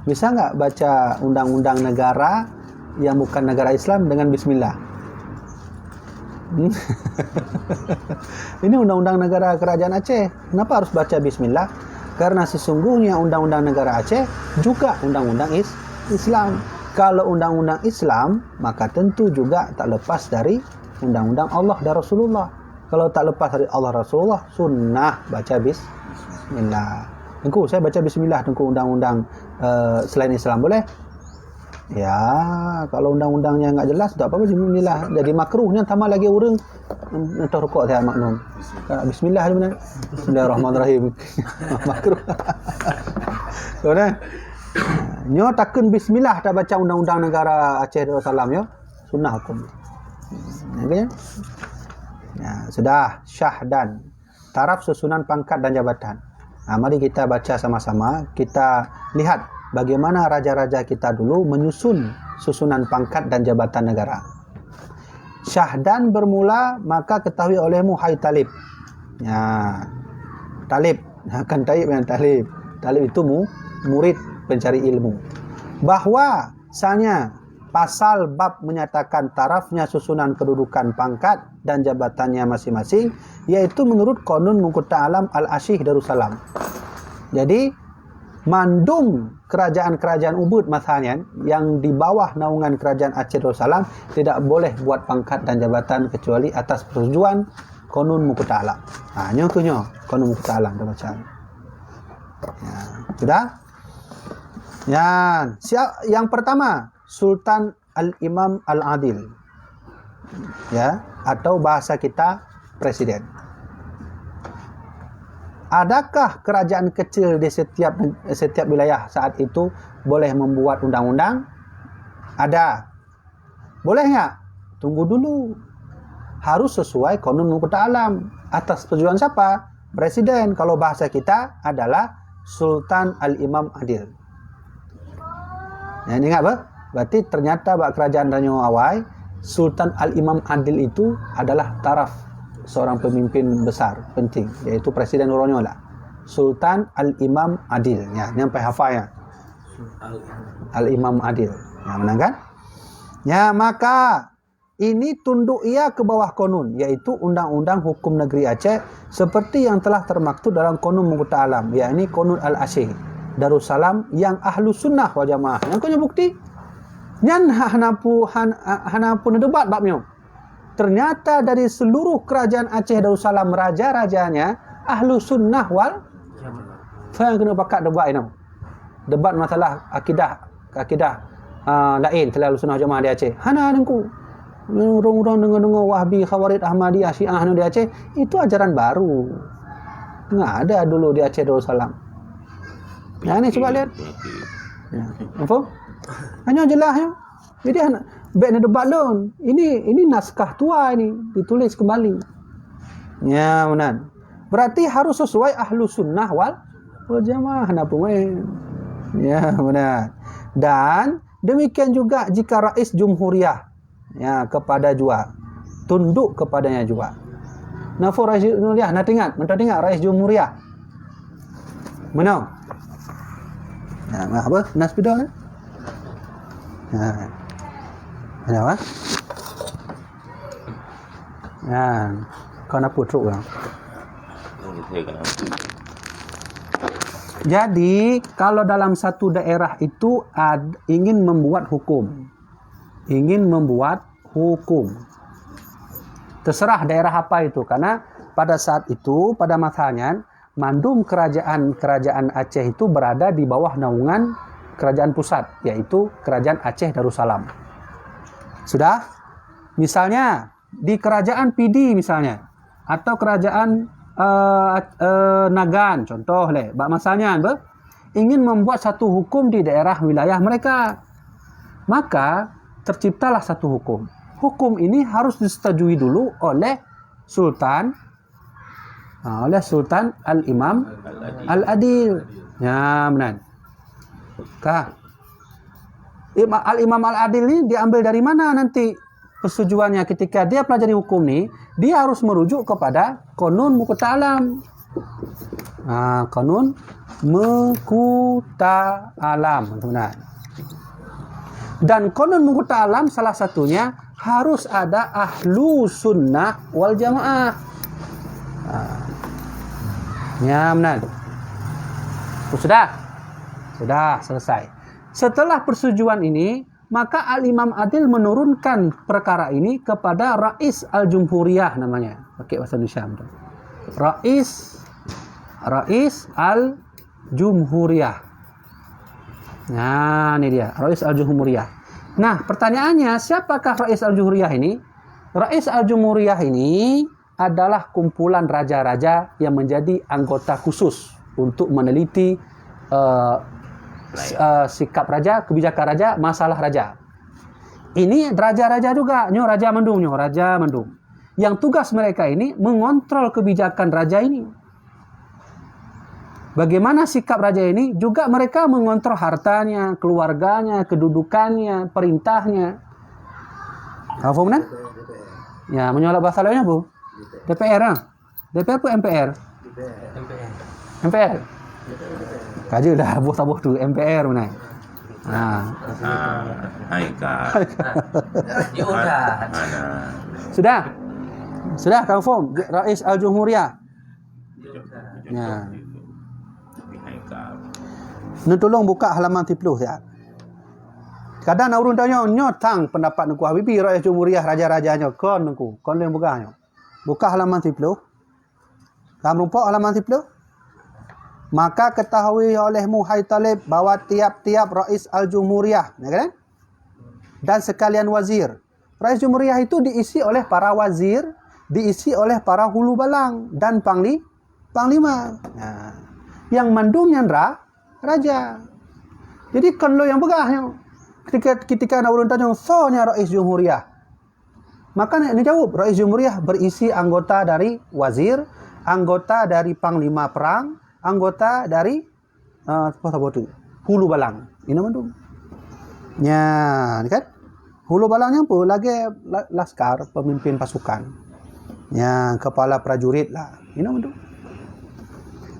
Bisa enggak baca undang-undang negara yang bukan negara Islam dengan bismillah? Ini undang-undang negara Kerajaan Aceh. Kenapa harus baca bismillah? Karena sesungguhnya undang-undang negara Aceh juga undang-undang Islam. Kalau undang-undang Islam, maka tentu juga tak lepas dari undang-undang Allah dan Rasulullah. Kalau tak lepas dari Allah Rasulullah, sunnah baca bismillah. Tengku, saya baca bismillah tengku undang-undang selain Islam boleh? Ya, kalau undang-undangnya enggak jelas, tak apa-apa bismillah. Jadi makruhnya tambah lagi orang entah rukuk saya maknum. Bismillah aja benar. Bismillahirrahmanirrahim. Makruh. Soalnya nyo takun bismillah tak baca undang-undang negara Aceh Darussalam yo. Sunnah hukum. Okey. Ya, sudah syahdan. Taraf susunan pangkat dan jabatan. Mari kita baca sama-sama. Kita lihat bagaimana raja-raja kita dulu menyusun susunan pangkat dan jabatan negara. Syahdan bermula, maka ketahui olehmu hai talib. Ya. Talib, kan taib yang talib. Talib itu murid pencari ilmu. Bahwa misalnya pasal bab menyatakan tarafnya susunan kedudukan pangkat dan jabatannya masing-masing, yaitu menurut Qanun Muqta Alam Al-Asyih Darussalam. Jadi mandum kerajaan-kerajaan Ubud misalnya yang di bawah naungan kerajaan Aceh Darussalam tidak boleh buat pangkat dan jabatan kecuali atas persetujuan Qanun Muqta Alam. Nyo Qanun Muqta Alam dah baca. Ya, sudah? Yang pertama, Sultan Al-Imam Al-Adil. Ya, atau bahasa kita presiden. Adakah kerajaan kecil di setiap wilayah saat itu boleh membuat undang-undang? Ada. Boleh enggak? Tunggu dulu. Harus sesuai Qanun Muqta Alam. Atas persetujuan siapa? Presiden. Kalau bahasa kita adalah Sultan Al-Imam Adil. Ini ingat apa? Berarti ternyata bak kerajaan Ranyo Awai, Sultan Al-Imam Adil itu adalah taraf seorang pemimpin besar penting, yaitu Presiden Ranyo lah. Sultan Al-Imam Adil. Ya, sampai hafal ya. Al-Imam Adil. Ya, menang kan? Ya, maka ini tunduk ia ke bawah konun, yaitu Undang-Undang Hukum Negeri Aceh seperti yang telah termaktub dalam Qanun Muqta Alam, yakni Qanun Al-Asyih Darussalam yang ahlu sunnah wal jamaah. Yang punya bukti nyan hanapu debat babnya. Ternyata dari seluruh kerajaan Aceh Darussalam, raja-rajanya ahlu sunnah wal jamaah. Saya kena pakat debat ini. Debat masalah akidah lain selalu sunnah jamaah di Aceh. Hana dengku. Orang-orang dengar-dengar Wahbi, Khawarij, Ahmadiyah, Syiah di Aceh, itu ajaran baru. Enggak ada dulu di Aceh Darussalam. Ya, ini coba lihat. Ya, apa? Hanya jelas ya. Jadi baiknya debat lon. Ini naskah tua ini, ditulis kembali. Ya, benar. Berarti harus sesuai ahlu sunnah wal jamaah. Kenapa main? Ya, benar. Dan demikian juga jika Rais Jumhuriyah ya kepada jua, tunduk kepadanya jua. Nafur Rais Jumhuriyah, nak ingat Rais Jumhuriyah. Mana? Ya, apa? Naspida kan? Ya. Ada apa? Ya, kau nak putruk kan? Jadi, kalau dalam satu daerah itu ingin membuat hukum, terserah daerah apa itu, karena pada saat itu, pada masanya, mandum kerajaan Aceh itu berada di bawah naungan kerajaan pusat, yaitu kerajaan Aceh Darussalam. Sudah? Misalnya di kerajaan Pidi misalnya, atau kerajaan Nagan, contoh masanya ingin membuat satu hukum di daerah wilayah mereka, maka terciptalah satu hukum. Hukum ini harus disetujui dulu oleh Sultan Al-Imam Al-Adil. Ya, benar. Al-Imam Al-Adil ini diambil dari mana nanti persetujuannya? Ketika dia pelajari hukum ini, dia harus merujuk kepada Qanun Muqta Alam. Qanun Muqta Alam, benar. Dan Qanun Muqta Alam salah satunya harus ada ahlu sunnah wal jamaah. Ya, benar. Sudah selesai. Setelah persetujuan ini, maka Al-Imam Adil menurunkan perkara ini kepada Rais Al-Jumhuriyah namanya. Pakai bahasa Indonesia. Rais Al-Jumhuriyah. Nah, ini dia, Rais Al-Jumhuriyah. Nah, pertanyaannya, siapakah Rais Al-Jumhuriyah ini? Rais Al-Jumhuriyah ini adalah kumpulan raja-raja yang menjadi anggota khusus untuk meneliti sikap raja, kebijakan raja, masalah raja. Ini raja-raja juga, Raja Mendung, Raja Mendung. Yang tugas mereka ini mengontrol kebijakan raja ini. Bagaimana sikap raja ini, juga mereka mengontrol hartanya, keluarganya, kedudukannya, perintahnya. Apa benar? Ya, menyolok bahasa lainnya, Bu. DPR, DPR pun MPR. MPR. Kaji dah buah tu MPR mana? Sudah confirm Rais Al-Jumhuriyah. Ya. Nak tolong buka halaman 30 ya. Kadang nak urun tanya nyotang pendapat Nengku Habibi Rais Jumhuriyah raja-rajanya kon Nengku. Kon yang bukanya. Buka halaman 30. Kamu nampak halaman 30? Maka ketahui olehmu hai Talib bahawa tiap-tiap Rais Al-Jumhuriyah, ya kan? Dan sekalian wazir. Rais Jumhuriyah itu diisi oleh para wazir, diisi oleh para hulu balang dan panglima. Nah, yang mandumnya raja. Jadi kan lo yang begahnya. Ketika nak urun tanya sonya Rais Jumhuriyah. Maka ini jawab, Rais Jumhuriyah berisi anggota dari wazir, anggota dari panglima perang, anggota dari hulu balang. Ini mandum. Ya, kan? Hulu balangnya pun lagi laskar, pemimpin pasukan. Ya, kepala prajurit lah. Ini mandum.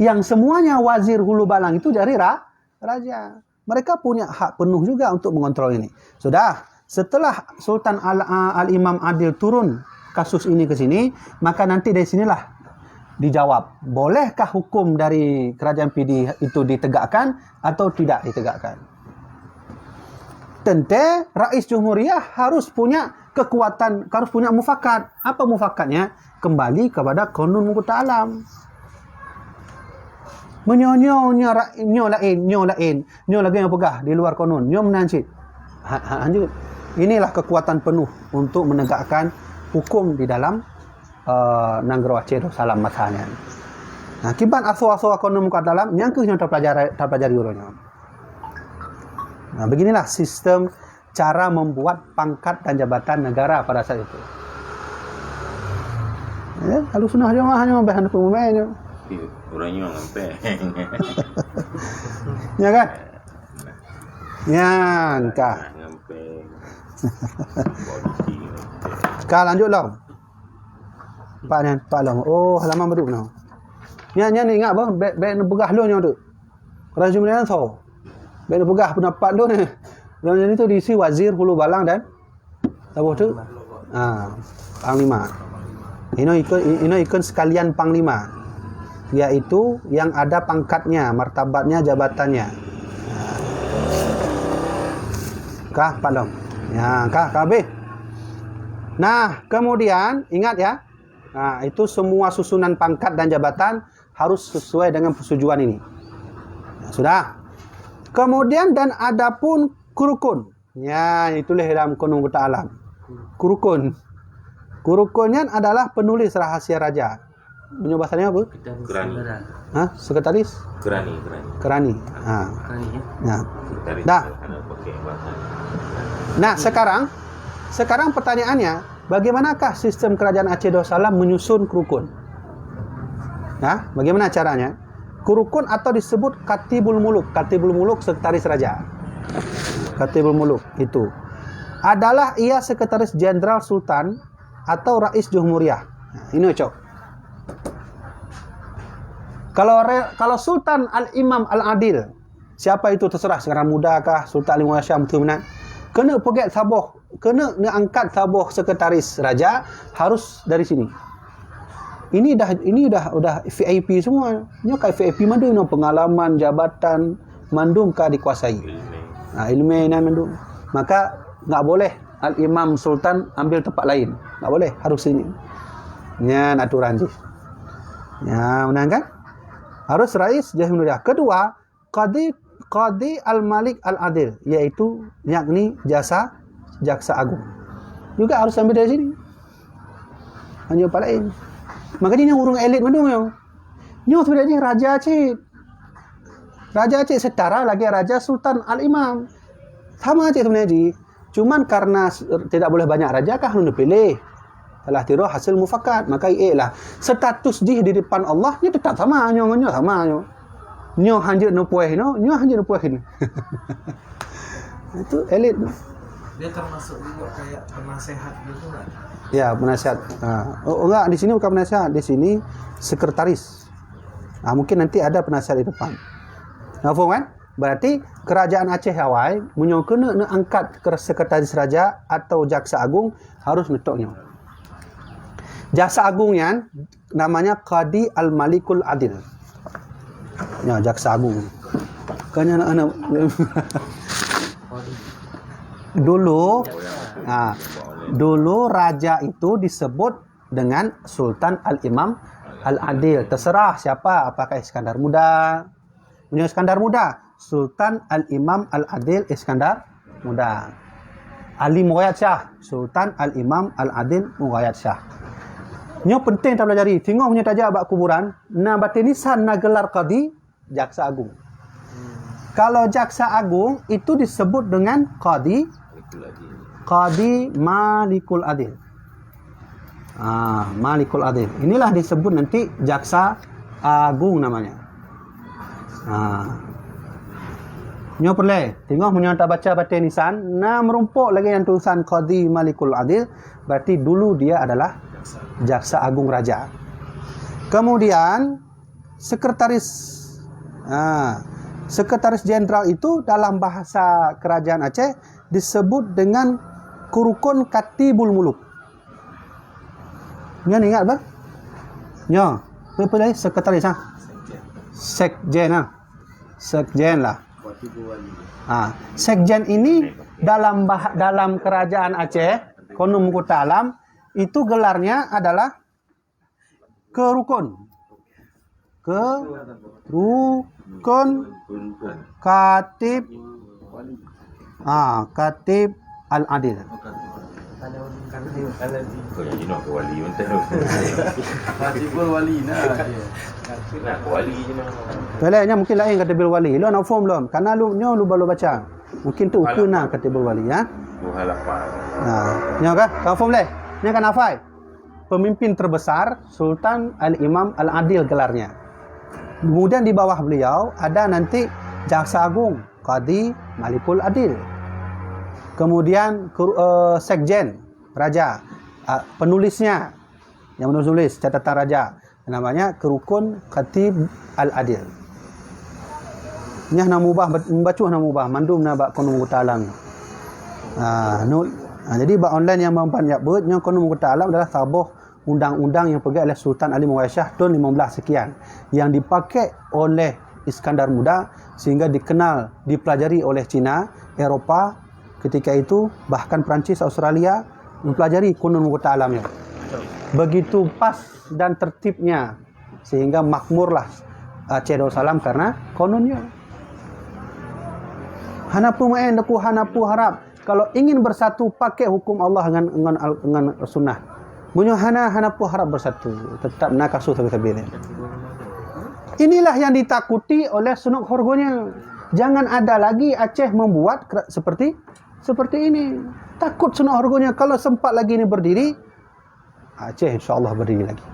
Yang semuanya wazir hulu balang itu dari raja. Mereka punya hak penuh juga untuk mengontrol ini. Sudah, setelah Sultan Al-Imam Adil turun kasus ini ke sini, maka nanti dari sinilah dijawab, bolehkah hukum dari kerajaan PD itu ditegakkan atau tidak ditegakkan? Tentu Rais Jumhuriyah harus punya kekuatan, harus punya mufakat. Apa mufakatnya? Kembali kepada Qanun Muqta Alam. Menyonyonya nyo lain lagi yang pegah di luar Qanun, nyo menancit. Lanjut. Inilah kekuatan penuh untuk menegakkan hukum di dalam Negara Aceh Darussalam matanya. Nah, kibat aso-aso Qanun Muqta Alam yang ke terpelajari urunya. Nah, beginilah sistem cara membuat pangkat dan jabatan negara pada saat itu. Ya, kalau sunnah jamaah hanya bahan pemainnya.
Orangnya ngampe.
Ya kan? Ya, kah.
Ngampe.
Kah lanjut lah. Pak Long. Oh, halaman baru noh. Nya ni ingat apa? Baik begah lo nya tu. Rais Jumhuriyah tahu. Baik begah pendapat lo ni. Lo ni tu diisi wazir hulu balang dan apa tu? Panglima. Ini ikut sekalian panglima. Yaitu yang ada pangkatnya, martabatnya, jabatannya. Kah Pak Long? Ya, kah habis. Nah, kemudian ingat ya. Nah, itu semua susunan pangkat dan jabatan harus sesuai dengan persetujuan ini. Nah, sudah. Kemudian dan adapun kurukun. Ya, itulah dalam Qanun Muqta Alam. Kurukun. Kurukunnya adalah penulis rahasia raja. Punya bahasanya apa?
Kerani.
Sekretaris?
Kerani.
Kerani.
Kerani ya.
Nah.
Sekretaris.
Dah.
Anak pakai bahasa.
Nah, sekarang pertanyaannya, bagaimanakah sistem kerajaan Aceh Darussalam menyusun kurukun? Nah, bagaimana caranya? Kurukun atau disebut Katibul Muluk. Katibul Muluk sekretaris raja. Katibul Muluk itu adalah ia sekretaris jenderal sultan atau Rais Jumhuriyah. Nah, ini cok. Kalau Sultan Al-Imam Al-Adil, siapa itu terserah, sekarang muda kah, Sultan Al-Imam Syam betul benar. Kena pegat sabuh, kena angkat sabuh sekretaris raja harus dari sini. Ini dah VIP semua. Ini kayak VIP mandum pengalaman jabatan mandum kah dikuasai. Ilmu na mandum. maka nggak boleh Al-Imam Sultan ambil tempat lain. Nggak boleh, harus sini. Ini aturan sih. Ya, benar kan? Harus rais jahil mulia. Kedua, Qadi Al-Malik Al-Adil, yaitu yakni jaksa agung. Juga harus ambil dari sini. Hanya tempat lain. Makanya yang urung elit mana yo. Nyo sebenarnya Raja Aceh. Raja Aceh setara lagi Raja Sultan Al-Imam. Sama aja sebenarnya. Cuman karena tidak boleh banyak raja kah lu pilih. Telah tiru hasil mufakat, maka lah status di depan Allah ni tetap sama nyo sama nyo. Nyo hanjir no pueh no, nyo hanjir no pueh ni. Itu elit.
Dia termasuk juga kayak penasehat gitu kan?
Ya, penasehat. Oh enggak, di sini bukan penasehat, di sini sekretaris. Mungkin nanti ada penasehat di depan. Nah, faham kan? Berarti kerajaan Aceh Hawaii kena angkat ke sekretaris raja atau jaksa agung harus netoknya. Jaksa agungnya namanya Qadi Al-Malikul Adil. Ya, jaksa agung. Kan anak-anak dulu raja itu disebut dengan Sultan Al-Imam Al-Adil. Terserah siapa, apakah Iskandar Muda. Punya Iskandar Muda, Sultan Al-Imam Al-Adil Iskandar Muda. Ali Mughayat Shah, Sultan Al-Imam Al-Adil Mughayat Shah. Nyo penting tak pelajari. Tengok punya tajak bab kuburan, na batinisan na gelar qadi jaksa agung. Kalau jaksa agung itu disebut dengan Qadi Malikul Adil. Malikul Adil. Inilah disebut nanti jaksa agung namanya. Nyo perle. Tengok punya tak baca nisan, na merumpuk lagi yang tulisan Qadi Malikul Adil, berarti dulu dia adalah jaksa agung raja. Kemudian Sekretaris Jenderal itu dalam bahasa kerajaan Aceh disebut dengan Kurukun Katibul Muluk. Nyo ingat apa? Nyo, apa lagi sekretaris Sekjen Sekjen lah. Sekjen ini dalam kerajaan Aceh, Konum Kota Alam, itu gelarnya adalah Kerukun. Katib Katib Al-Adil.
Kau yang jenuh ke wali mentah tu.
Katibul wali nah dia.
Nak ke wali je nak.
Belaknya mungkin lain Katibul Wali. Lu nak form belum? Karena lu baru baca. Mungkin tu ukuna Katibul Wali ya.
Tu halapan.
Nyo kah? Kau form leh. Ni kan hafal. Pemimpin terbesar Sultan Al-Imam Al-Adil gelarnya. Kemudian di bawah beliau ada nanti jaksa agung Qadi Malikul Adil. Kemudian sekjen raja, penulisnya yang menulis catatan raja namanya Kerukun Katib Al-Adil. Nyah nak membaca nak mubah mandum nak bak konum kota alam. Jadi bak online yang mempanjat buat yang konum kota alam adalah tabuh undang-undang yang pegang oleh Sultan Ali Mughayat Shah tahun 15 sekian yang dipakai oleh Iskandar Muda sehingga dikenal, dipelajari oleh Cina, Eropah ketika itu, bahkan Perancis, Australia mempelajari konun kota alamnya. Begitu pas dan tertibnya sehingga makmurlah Aceh Darussalam karena konunnya. Hanapu main deku hanapu harap kalau ingin bersatu pakai hukum Allah dengan sunnah. Bunyo hanapu harap bersatu, tetap nakasu sabi-sabi. Inilah yang ditakuti oleh sunuk horgonya. Jangan ada lagi Aceh membuat seperti ini. Takut sunuk horgonya. Kalau sempat lagi ini berdiri, Aceh insya-Allah berdiri lagi.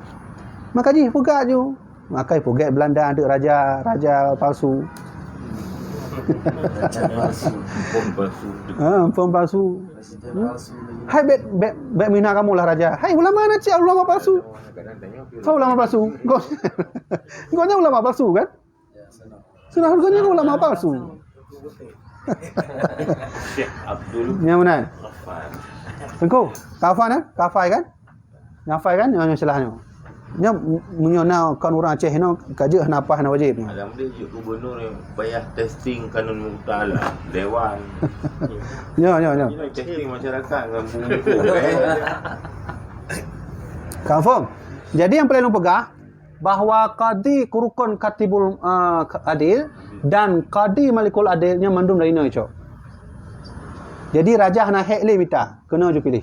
Maka ji pugak ju. Maka pugak Belanda ada raja palsu. Pom palsu. Hai bet mina kamu lah raja. Hai ulama Aceh, ulama palsu. Kau ulama palsu. Kau ulama palsu kan? Sunah harganya ulama palsu.
Syekh Abdul
Yang mana?
Ghaffar.
Engkau? Kafan kan? Kafai kan? Ngafai kan? Yang salahnya. nya menyona kan orang Aceh no kaje napah na wajib.
Alam dia je gubernur yang bayar testing kanun muktala dewan.
Ya.
Ini testing masyarakat dengan buku.
Confirm. Jadi yang paling pegah bahawa qadi rukun katibul adil dan qadi malikul adilnya mandum dari no cok. Jadi raja nak hek le minta, kena je pilih.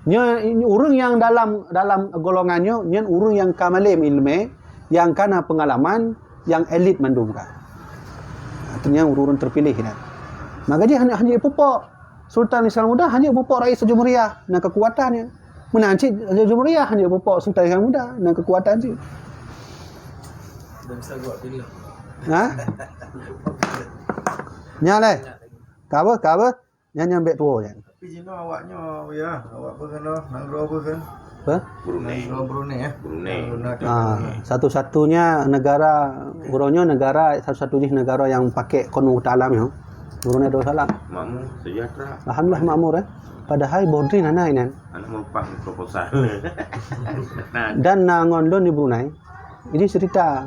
Nya urang yang dalam golongannya, nya urang yang kamalim ilmu, yang kana pengalaman, yang elit mandumkan. Artinya urang terpilih kan. Maka dia hanya pupuk Sultan Islam Muda, hanya pupuk Rais Jumhuriyah dan kekuatannya. Menancik Jumhuriyah hanya pupuk Sultan Islam Muda dan kekuatan dia.
Dan bisa buat film.
Ha? Nya le. Cover. Nya ambek tua je.
Tapi Jino awaknya ya, awak apa kan Nanggro apa kan?
Apa?
Brunei.
Brunei ya.
Brunei.
Satu-satunya negara satu-satunya negara yang pakai konun alam ya. Brunei Darussalam.
Makmur sejahtera.
Alhamdulillah makmur Padahal Bodri nana ini.
Anak merupakan proposal.
Dan ngondon di Brunei. Ini cerita.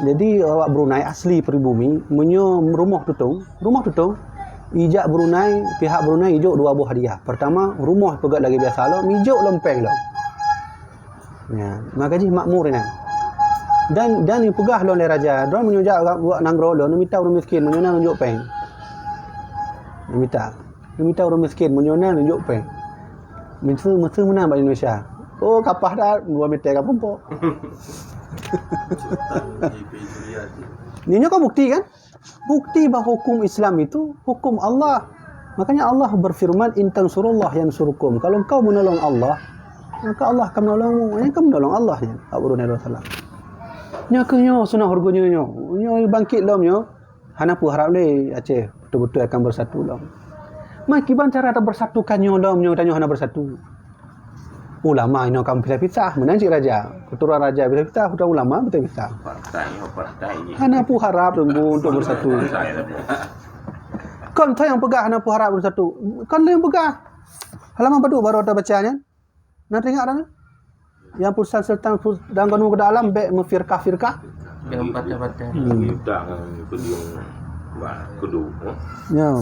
Jadi awak Brunei asli pribumi menyo rumah tutung. Ijak Brunei, pihak Brunei ijuk 2 buah hadiah. Pertama, rumah pegat lagi biasa lo, mijuk lempeng lo. Ya, maka ji makmur ini. Dan ni pegah lo oleh raja. Dia menyujak buat nanggro lo, minta orang miskin menyona nunjuk peng. Minta orang miskin menyona nunjuk peng. Mesti menang bagi Indonesia. Oh, kapah dah 2 meter ke pempok. Ini kan bukti kan? Bukti bahawa hukum Islam itu hukum Allah. Makanya Allah berfirman, in tansurullah yansurkum. Kalau engkau menolong Allah, maka Allah akan menolongmu. Yang kamu menolong Allah ya. Abu Brunei Darussalam. Nya kenyo sunah harganya nyo. Nyo bangkit lom nyo. Hana pu harap le Aceh betul-betul akan bersatu lom. Mai kiban cara ada bersatukan nyo lom nyo tanyo hana bersatu. Ulama ini akan pisah-pisah, menancik raja. Keturunan raja pisah-pisah, keturunan ulama pisah-pisah.
Partai.
Hana pu harap untuk bersatu. Kan tu yang pegah hana pu harap bersatu. Kan yang pegah. Halaman badu baru ada bacanya. Nak tengok dah. Yang pusat serta dan kanun ke dalam baik mefirkah-firkah.
Yang patah-patah.
Tak kudiung kudu.
Ya.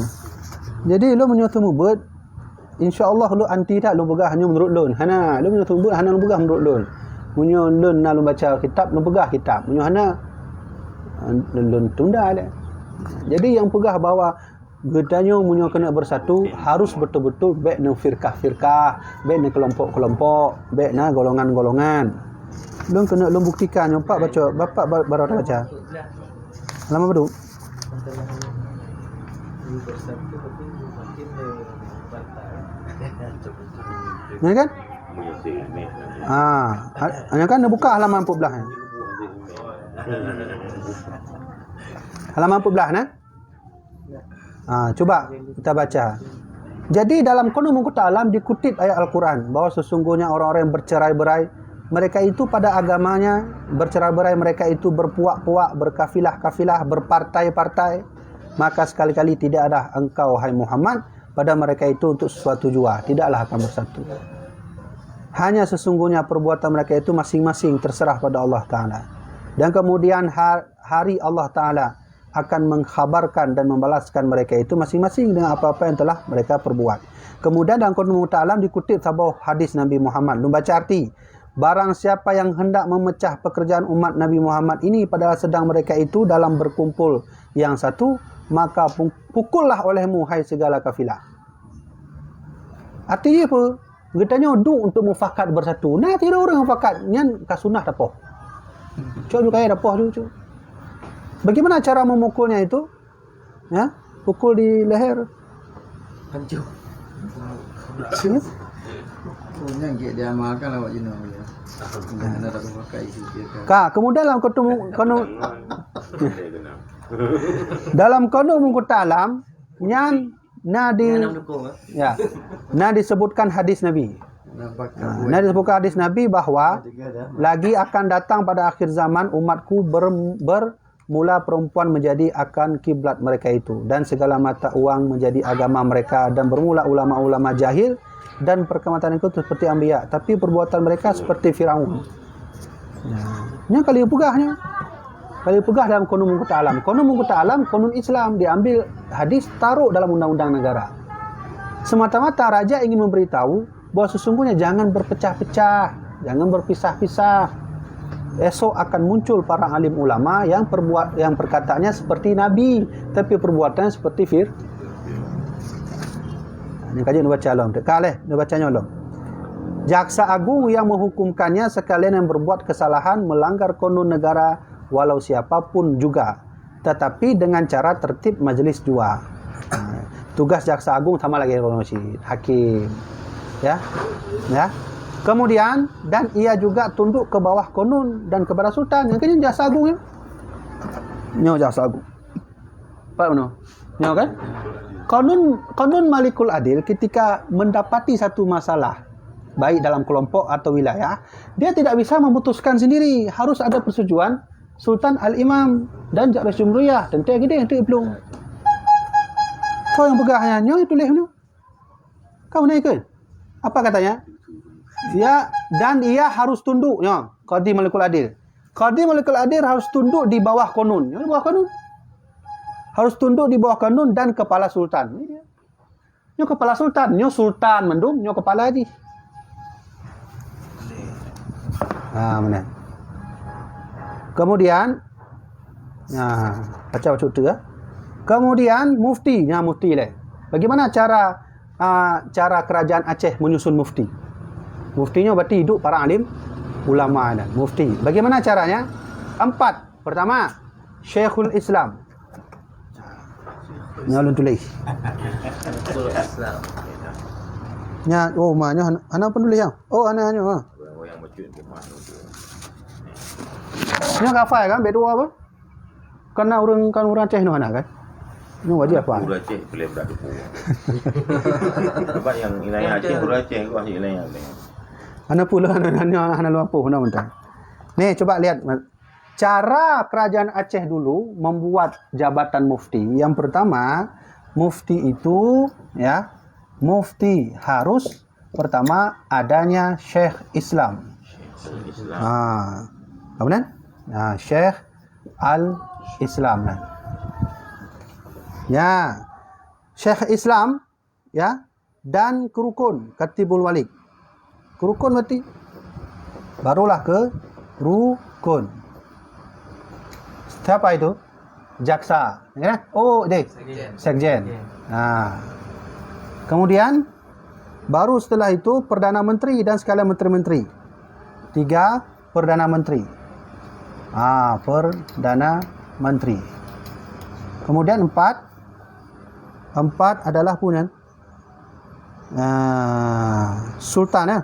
Jadi lo menyatu mubut InsyaAllah lu anti tak lu pegah hanya menurut lun. Hana lu punya tubuh hana lu pegah menurut lun. Punya lun nak lu baca kitab lu pegah kitab. Punya hana lun tunda dia. Jadi yang pegah bahawa gedanya punya kena bersatu harus betul-betul baik dengan firkah-firkah, baik dengan kelompok-kelompok, baik dengan golongan-golongan. Lu kena lu buktikan nyompak baca bapak baru dah baca. Lama betul.
Bersatu tapi makin
Ya kan? Hanya kan dia buka halaman 14 ni. Halaman 14 nah. Coba kita baca. Jadi dalam Qanun Muqta Alam dikutip ayat Al-Quran bahawa sesungguhnya orang-orang yang bercerai-berai mereka itu pada agamanya bercerai-berai, mereka itu berpuak-puak, berkafilah-kafilah, berpartai-partai, maka sekali-kali tidak ada engkau hai Muhammad pada mereka itu untuk sesuatu jua, tidaklah akan bersatu. Hanya sesungguhnya perbuatan mereka itu masing-masing terserah pada Allah Ta'ala. Dan kemudian hari Allah Ta'ala akan mengkhabarkan dan membalaskan mereka itu masing-masing dengan apa-apa yang telah mereka perbuat. Kemudian dalam Qanun Muqta Alam dikutip sebuah hadis Nabi Muhammad. Lu baca arti. Barang siapa yang hendak memecah pekerjaan umat Nabi Muhammad ini padahal sedang mereka itu dalam berkumpul yang satu, maka pukullah olehmu hai segala kafilah. Artinya apa? Getanya duk untuk mufakat bersatu. Nah, tidak orang mufakat. Nyan kasunah dapoh. Cuk juga ya dapoh cuk. Bagaimana cara memukulnya itu? Ya, pukul di leher.
Hancur.
Ya?
Punya dia amalkan awak Jino ya. Anda tak pakai isi dia.
Kemudian dalam Qanun Muqta Alam nyan disebutkan hadis Nabi. Disebutkan hadis Nabi bahawa lagi akan datang pada akhir zaman umatku bermula perempuan menjadi akan kiblat mereka itu dan segala mata uang menjadi agama mereka dan bermula ulama-ulama jahil dan perkamatan itu seperti anbiya tapi perbuatan mereka seperti Firaun. Nya kali pegahnya. Kali pegah dalam Qanun Muqta' Alam. Qanun Muqta' Alam, Qanun Islam, diambil hadis, taruh dalam undang-undang negara. Semata-mata raja ingin memberitahu bahwa sesungguhnya jangan berpecah-pecah, jangan berpisah-pisah. Esok akan muncul para alim ulama yang perkataannya seperti Nabi, tapi perbuatannya seperti Ini kajian baca alam. Dekaleh, dia bacanya alam. Jaksa agung yang menghukumkannya sekalian yang berbuat kesalahan melanggar konun negara walau siapapun juga, tetapi dengan cara tertib majelis jua. Tugas jaksa agung sama lagi hakim. Ya. Kemudian dan ia juga tunduk ke bawah konun dan kepada sultan. Yang kini jaksa agung ya. Nyo jaksa agung. Pak Uno. Nyo kan? Konun Malikul Adil ketika mendapati satu masalah baik dalam kelompok atau wilayah, dia tidak bisa memutuskan sendiri, harus ada persetujuan Sultan Al-Imam dan Jaksa Jumriyah dan tak gede yang belum. Kau yang pegahnya nyo tulis ni. Kau naik ke? Apa katanya? Ya, dan ia harus tunduk nyo. Qadi Malikul Adil. Qadi Malikul Adil harus tunduk di bawah konun. Di bawah konun. Harus tunduk di bawah konun dan kepala sultan. Ini dia. Nyo kepala sultan, nyo sultan mendung, nyo kepala haji. Benar. Kemudian baca tu ya. Kemudian mufti, mufti le. Bagaimana cara kerajaan Aceh menyusun mufti? Muftinya berarti hidup para alim ulama dan mufti. Bagaimana caranya? 4. Pertama, Syekhul Islam. Nyalun tulis. Ana pun tulis ya. Oh, ana.
Yang baca di mana tu.
Nya kafai kan bedua apa? Karena orang Aceh no anak kan. Ini wajib apa?
Orang Aceh boleh berada pun. Sebab yang wilayah Aceh orang Aceh kau asyik wilayah.
Ana pula ana luapuh na mentang. Nih coba lihat cara kerajaan Aceh dulu membuat jabatan mufti. Yang pertama, mufti itu ya, mufti harus pertama adanya Syekh Islam. Kemudian Syekh Al-Islam. Ya. Syekh Islam ya dan kerukun Katibul Walik. Kerukun berarti barulah ke rukun. Siapa itu? Jaksa. Ya? Oh, Sekjen. Kemudian baru setelah itu Perdana Menteri dan sekalian menteri-menteri. 3 Perdana Menteri. Perdana Menteri. Kemudian 4 adalah punya Sultan ya.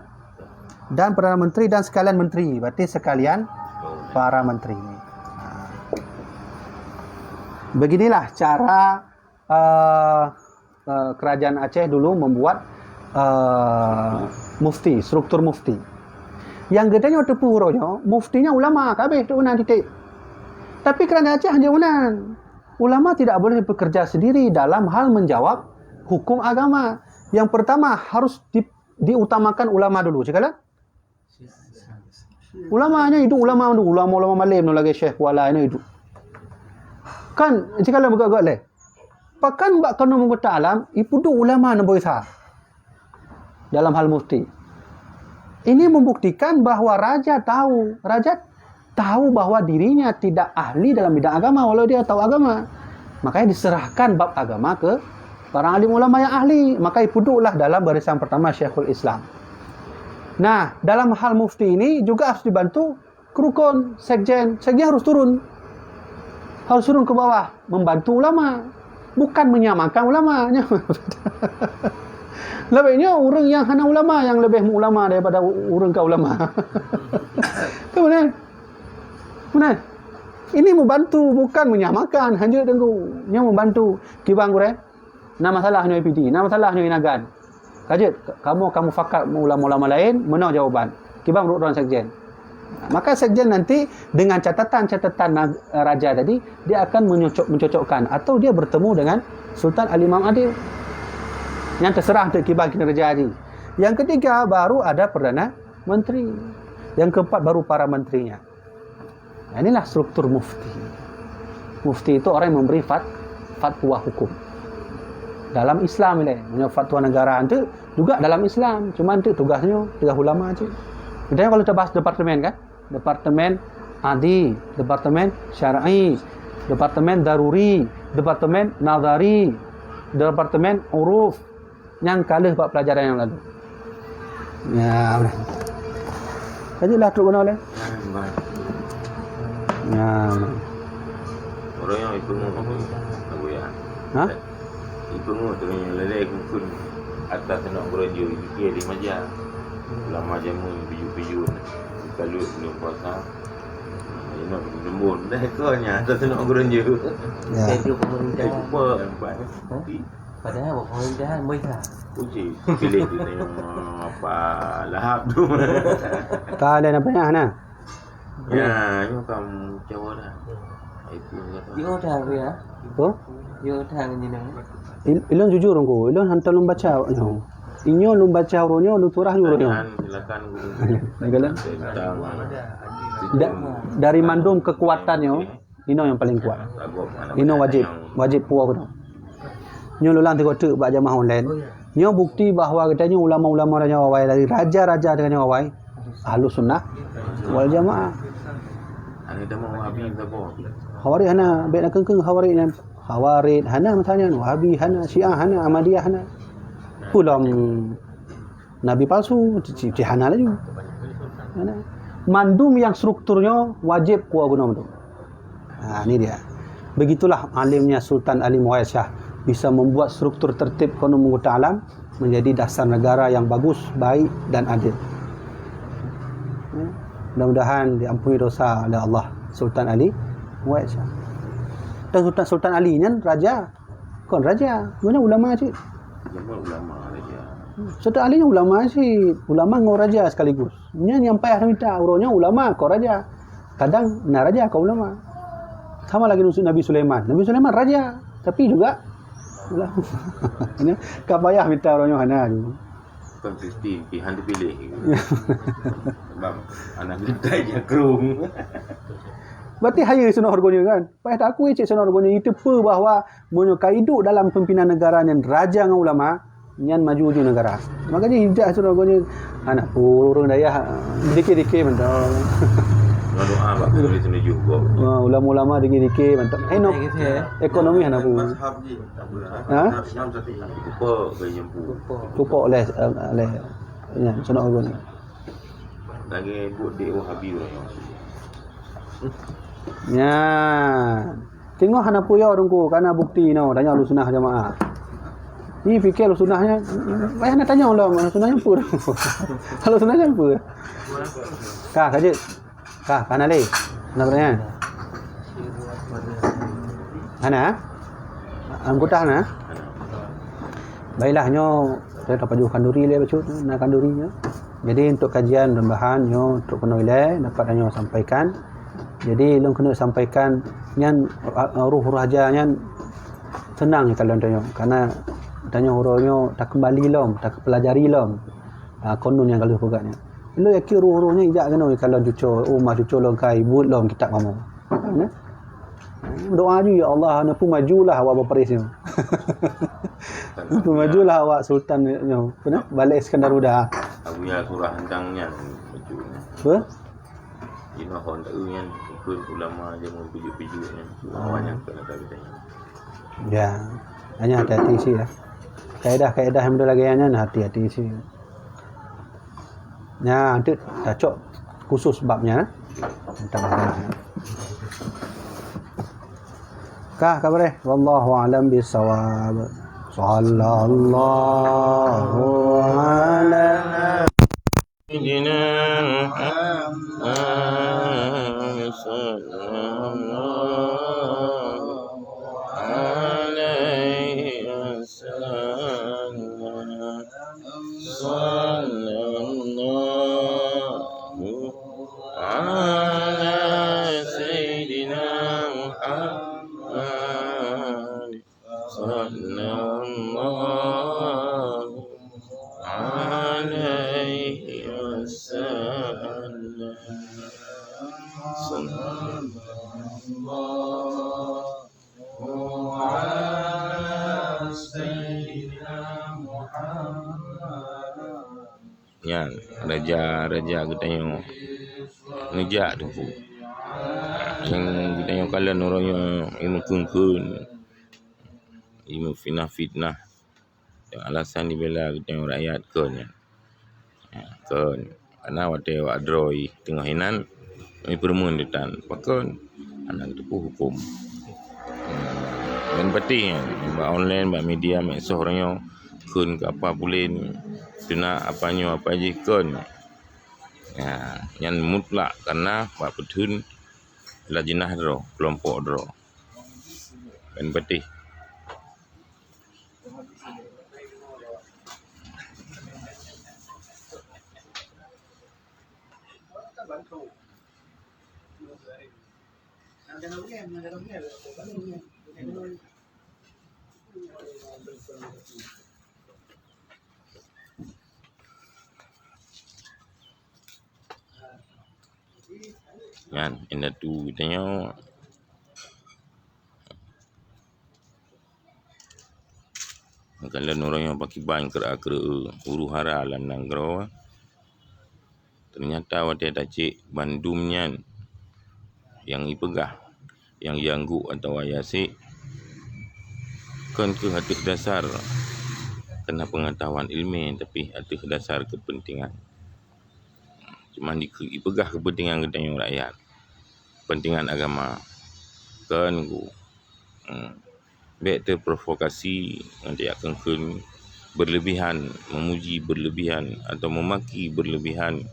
Dan Perdana Menteri dan sekalian menteri. Berarti sekalian para menteri. Beginilah cara kerajaan Aceh dulu membuat mufti, struktur mufti. Yang gedenya tepu huronya, muftinya ulama, kabeh tu unan titik. Tapi kerana Aceh hanya unan. Ulama tidak boleh bekerja sendiri dalam hal menjawab hukum agama. Yang pertama harus diutamakan ulama dulu. Cakap ulamanya itu ulama malim no lagi syekh wala ini itu. Kan cakap bergagak leh. Pakan bak Qanun Muqta' Alam ipu tu ulama no boisa. Dalam hal mufti. Ini membuktikan bahwa raja tahu bahwa dirinya tidak ahli dalam bidang agama walau dia tahu agama. Makanya diserahkan bab agama ke para alim ulama yang ahli. Maka duduklah dalam barisan pertama Syekhul Islam. Nah, dalam hal mufti ini juga harus dibantu kerukun, sekjen. Sekjen harus turun. Harus turun ke bawah membantu ulama, bukan menyamakan ulama. Lebihnya orang yang hana ulama yang lebih ulama daripada orang ke ulama. Kemudian ini membantu bukan menyamakan, hanya dengan membantu. Kibang kure. Nama salahnya IPD, nama salahnya Inagan. Kajet, kamu fakar ulama-ulama lain, mana jawaban? Kibang ruang sekjen. Maka sekjen nanti dengan catatan raja tadi, dia akan mencocokkan atau dia bertemu dengan Sultan Al-Imam Adil. Yang terserah untuk kibang kinerja haji. Yang ketiga baru ada Perdana Menteri. Yang keempat baru para menterinya. Nah, inilah struktur mufti. Mufti itu orang yang memberi fatwa hukum. Dalam Islam ini, fatwa negara itu juga dalam Islam. Cuma itu tugas ulama aja. Misalnya kalau kita bahas departemen kan, departemen adi, departemen syar'i, departemen daruri, departemen nazari, departemen uruf, yang kalah buat pelajaran yang lalu. Ya, udah. Kajilah tu guna oleh. Ya.
Orang yang ikut aku ya.
Ha?
Ikut tu yang lelai kun atas nak berajo dia di maja. Lama jamu biju-biju. Kalau ni puasa. Ini nak lembut dah konya atas nak berajo.
Ya.
Jadi pemerintahan.
Apa nampak?
Padahal pemerintahan mereka.
Uji pilih tu yang apa lahap tu.
Tak ada nak banyak nah.
Ya, ni kamu jawab dah. Itu kata.
Dia orang ya.
Tu?
Dia orang ni nak.
Ilon jujur ko. Ilon hantar lum baca. Inyo lum baca uronyo lu turah uronyo.
Silakan guru.
Nagalan. Dari mandum kekuatannya, ino yang paling kuat. Ino wajib puas tu. Nyo lulang tengok tu bak jamaah online. Nyo bukti bahawa katanya ulama-ulama ranya wawai dari raja-raja dengan wawai Ahlus Sunnah wal Jamaah.
Ada dah mau habis dah boh.
Khawarij hana baik nak kengkeng khawarij yang khawarij hana misalnya Wahabi hana Syiah hana Ahmadiyah hana. Pulang nabi palsu di hana lagi. Hana. Mandum yang strukturnya wajib kuat guna betul. Nah, ini dia. Begitulah alimnya Sultan Ali Muhammad Shah bisa membuat struktur tertib ekonomi alam menjadi dasar negara yang bagus, baik dan adil. Mudah-mudahan diampuni dosa oleh Allah Sultan Ali Muhammad Shah. Dan Sultan Ali ni raja. Kon raja, mana ulama cik.
Ulama raja.
Sultan Ali ni ulama cik. Ulama ngau raja sekaligus. Nya nyampai ada minta uronya ulama kau raja. Kadang na raja kau ulama. Sama lagi nusuk Nabi Sulaiman. Nabi Sulaiman raja, tapi juga ulama. Ini kapayah minta uronya hana juga.
Konsisten pilihan dipilih. Sebab anak kita je kerung.
Berarti haya sunah harganya kan. Payah tak akui cik sunah harganya. Itu apa bahawa menyukai hidup dalam pimpinan negara yang raja dengan ulama yang maju uji negara. Makanya hijau sunah harganya anak pun orang daya dikit-dikit mentah.
Doa bak boleh setuju juga.
Ulama-ulama dikit-dikit mentah. Henok ekonomi anak pun. Ha?
Lupa berjempu.
Lupa oleh sunah harganya.
Lagi buat dia Wahabi orang.
Ya. Tengok hana puya dongku karena bukti no tanya lu sunnah jamaah. Ni fikir lu sunnahnya payah nak tanya Allah mana sunnahnya apa. Kalau sunnahnya apa? Kah saja. Kah kana le. Nak tanya. Hana? Anggota hana? Baiklah nyo saya dapat jual kanduri le bacut nak kandurinya. Jadi untuk kajian tambahan nyo untuk penulis dapat nyo sampaikan. Jadi long kena sampaikan nyan ruh rajanya senang kalau tanya karena tanya hurufnya tak kembali lom tak pelajari lom konun yang kalau pegaknya lo yakin ruh-ruhnya ijak kena kalau cucu rumah cucu long kai buat lom kitab kamu ya doa ju ya Allah na pun majulah awak berperisnya pun majulah awak sultannya benar balik Iskandar Muda
Abu ya surah hendangnya
apa
ini hon tak uyan ikut ulama aja mau piju-pijunya awalnya kena tanya.
Ya, hanya hati-hati sih ya. Kaedah-kaedah yang lagi hanya hati-hati sih. Ya, nanti cocok khusus babnya. Entah. Kah kabar wallahu alam bisawab. Sallallahu ala
Sayyidina Sallallahu Yan, raja kita yang ngejak tu fu. Yang kita yang kalian orangnya ilmu kungkun, ilmu fitnah. Yang alasan dibela kita yang rakyat kan. Kan, karena waktu awak droi tengah hinan, ini permun detan, pakon, anak tu hukum. Dan penting, mbak online, mbak media, mbak seorangnya kun ke apa boleh kena apanya apa je kun. Ya, yang mutlak karena mbak petun lajnah dro, kelompok dro. Dan penting. Yan, ini tu kitanya kalau orang yang pakai ban kera huru hara landang gro, ternyata waktu ada cik bandumnya yang ipegah, yang janggu atau ayasi kan ke atas dasar kena pengetahuan ilmu tapi atas dasar kepentingan. Cuma ipegah kepentingan kedai rakyat, kepentingan agama kan ku. Baik terprovokasi nanti akan berlebihan, memuji berlebihan atau memaki berlebihan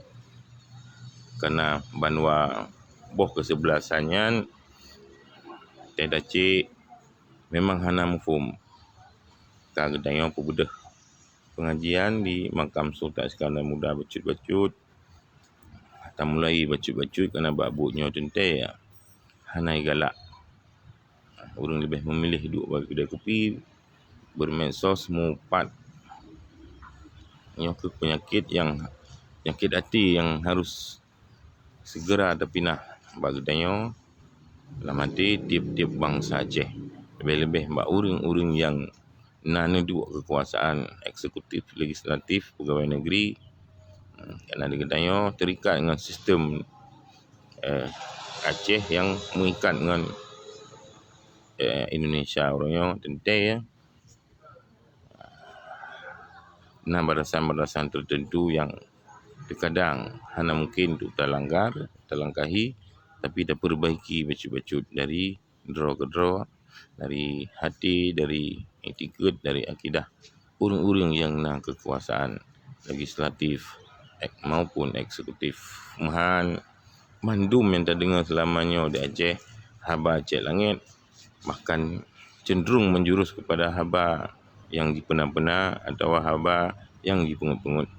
karena banwa boh kesebelasannya tidak cik memang hana mufum kadang pebudah pengajian di makam Sultan Iskandar Muda bacut-bacut atau mulai bacut-bacut karena babuknya tentai ya hanai galak orang lebih memilih duduk bagi kedai kopi bermedsos mupat nyokok penyakit hati yang harus segera terpinah bagi danyo dalam hati tiap-tiap bangsa Aceh lebih-lebih mbak uring-uring yang nanu dua kekuasaan eksekutif, legislatif, pegawai negeri kerana danyo terikat dengan sistem Aceh yang mengikat dengan Indonesia orangnya tentai ya. Nah batasan-batasan tertentu yang terkadang hanya mungkin untuk terlangkahi tapi dah perbaiki bacut-bacut dari draw ke draw, dari hati, dari etiket, dari akidah urang-urang yang nak kekuasaan legislatif maupun eksekutif. Mandum yang terdengar selamanya di Aceh, haba Aceh langit, bahkan cenderung menjurus kepada haba yang dipena-pena atau haba yang dipungut-pungut.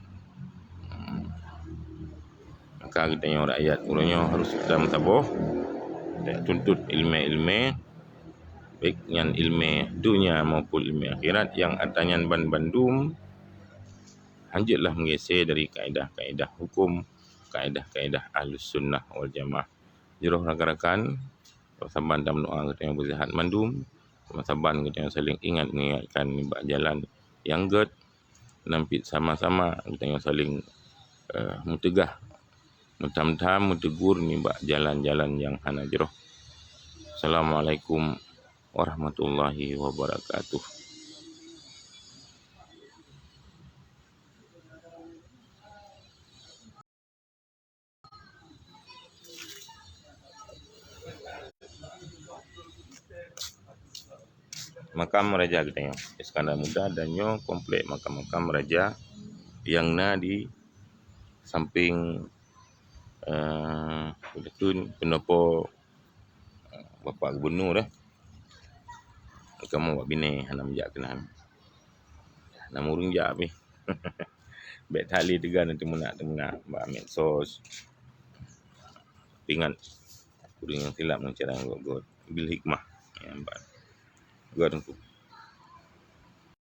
Maka kita yang rakyat orangnya harus kita mentabah tuntut ilmu baik yang ilmu dunia maupun ilmu akhirat yang atanya bandum hanjatlah menggeser dari kaedah-kaedah hukum, kaedah-kaedah Ahlus Sunnah wal Jamaah. Juruh rakan-rakan saban dan doa kita yang bersihat mandum, saban kita yang saling mengingatkan bak jalan yang ged nampit sama-sama kita yang saling mutegah mutam-tam mutegur ni bak jalan-jalan yang hana jeroh. Assalamualaikum warahmatullahi wabarakatuh. Makam Raja kita Iskandar Muda dan komplek makam-makam raja yang di samping pendopo Bapak Gubernur kamu buat bini hanam jak kenal nama urang jak ni bet tali tegan nanti munak mbak medsos ingat urang yang silap mencara god bil hikmah ya mbak god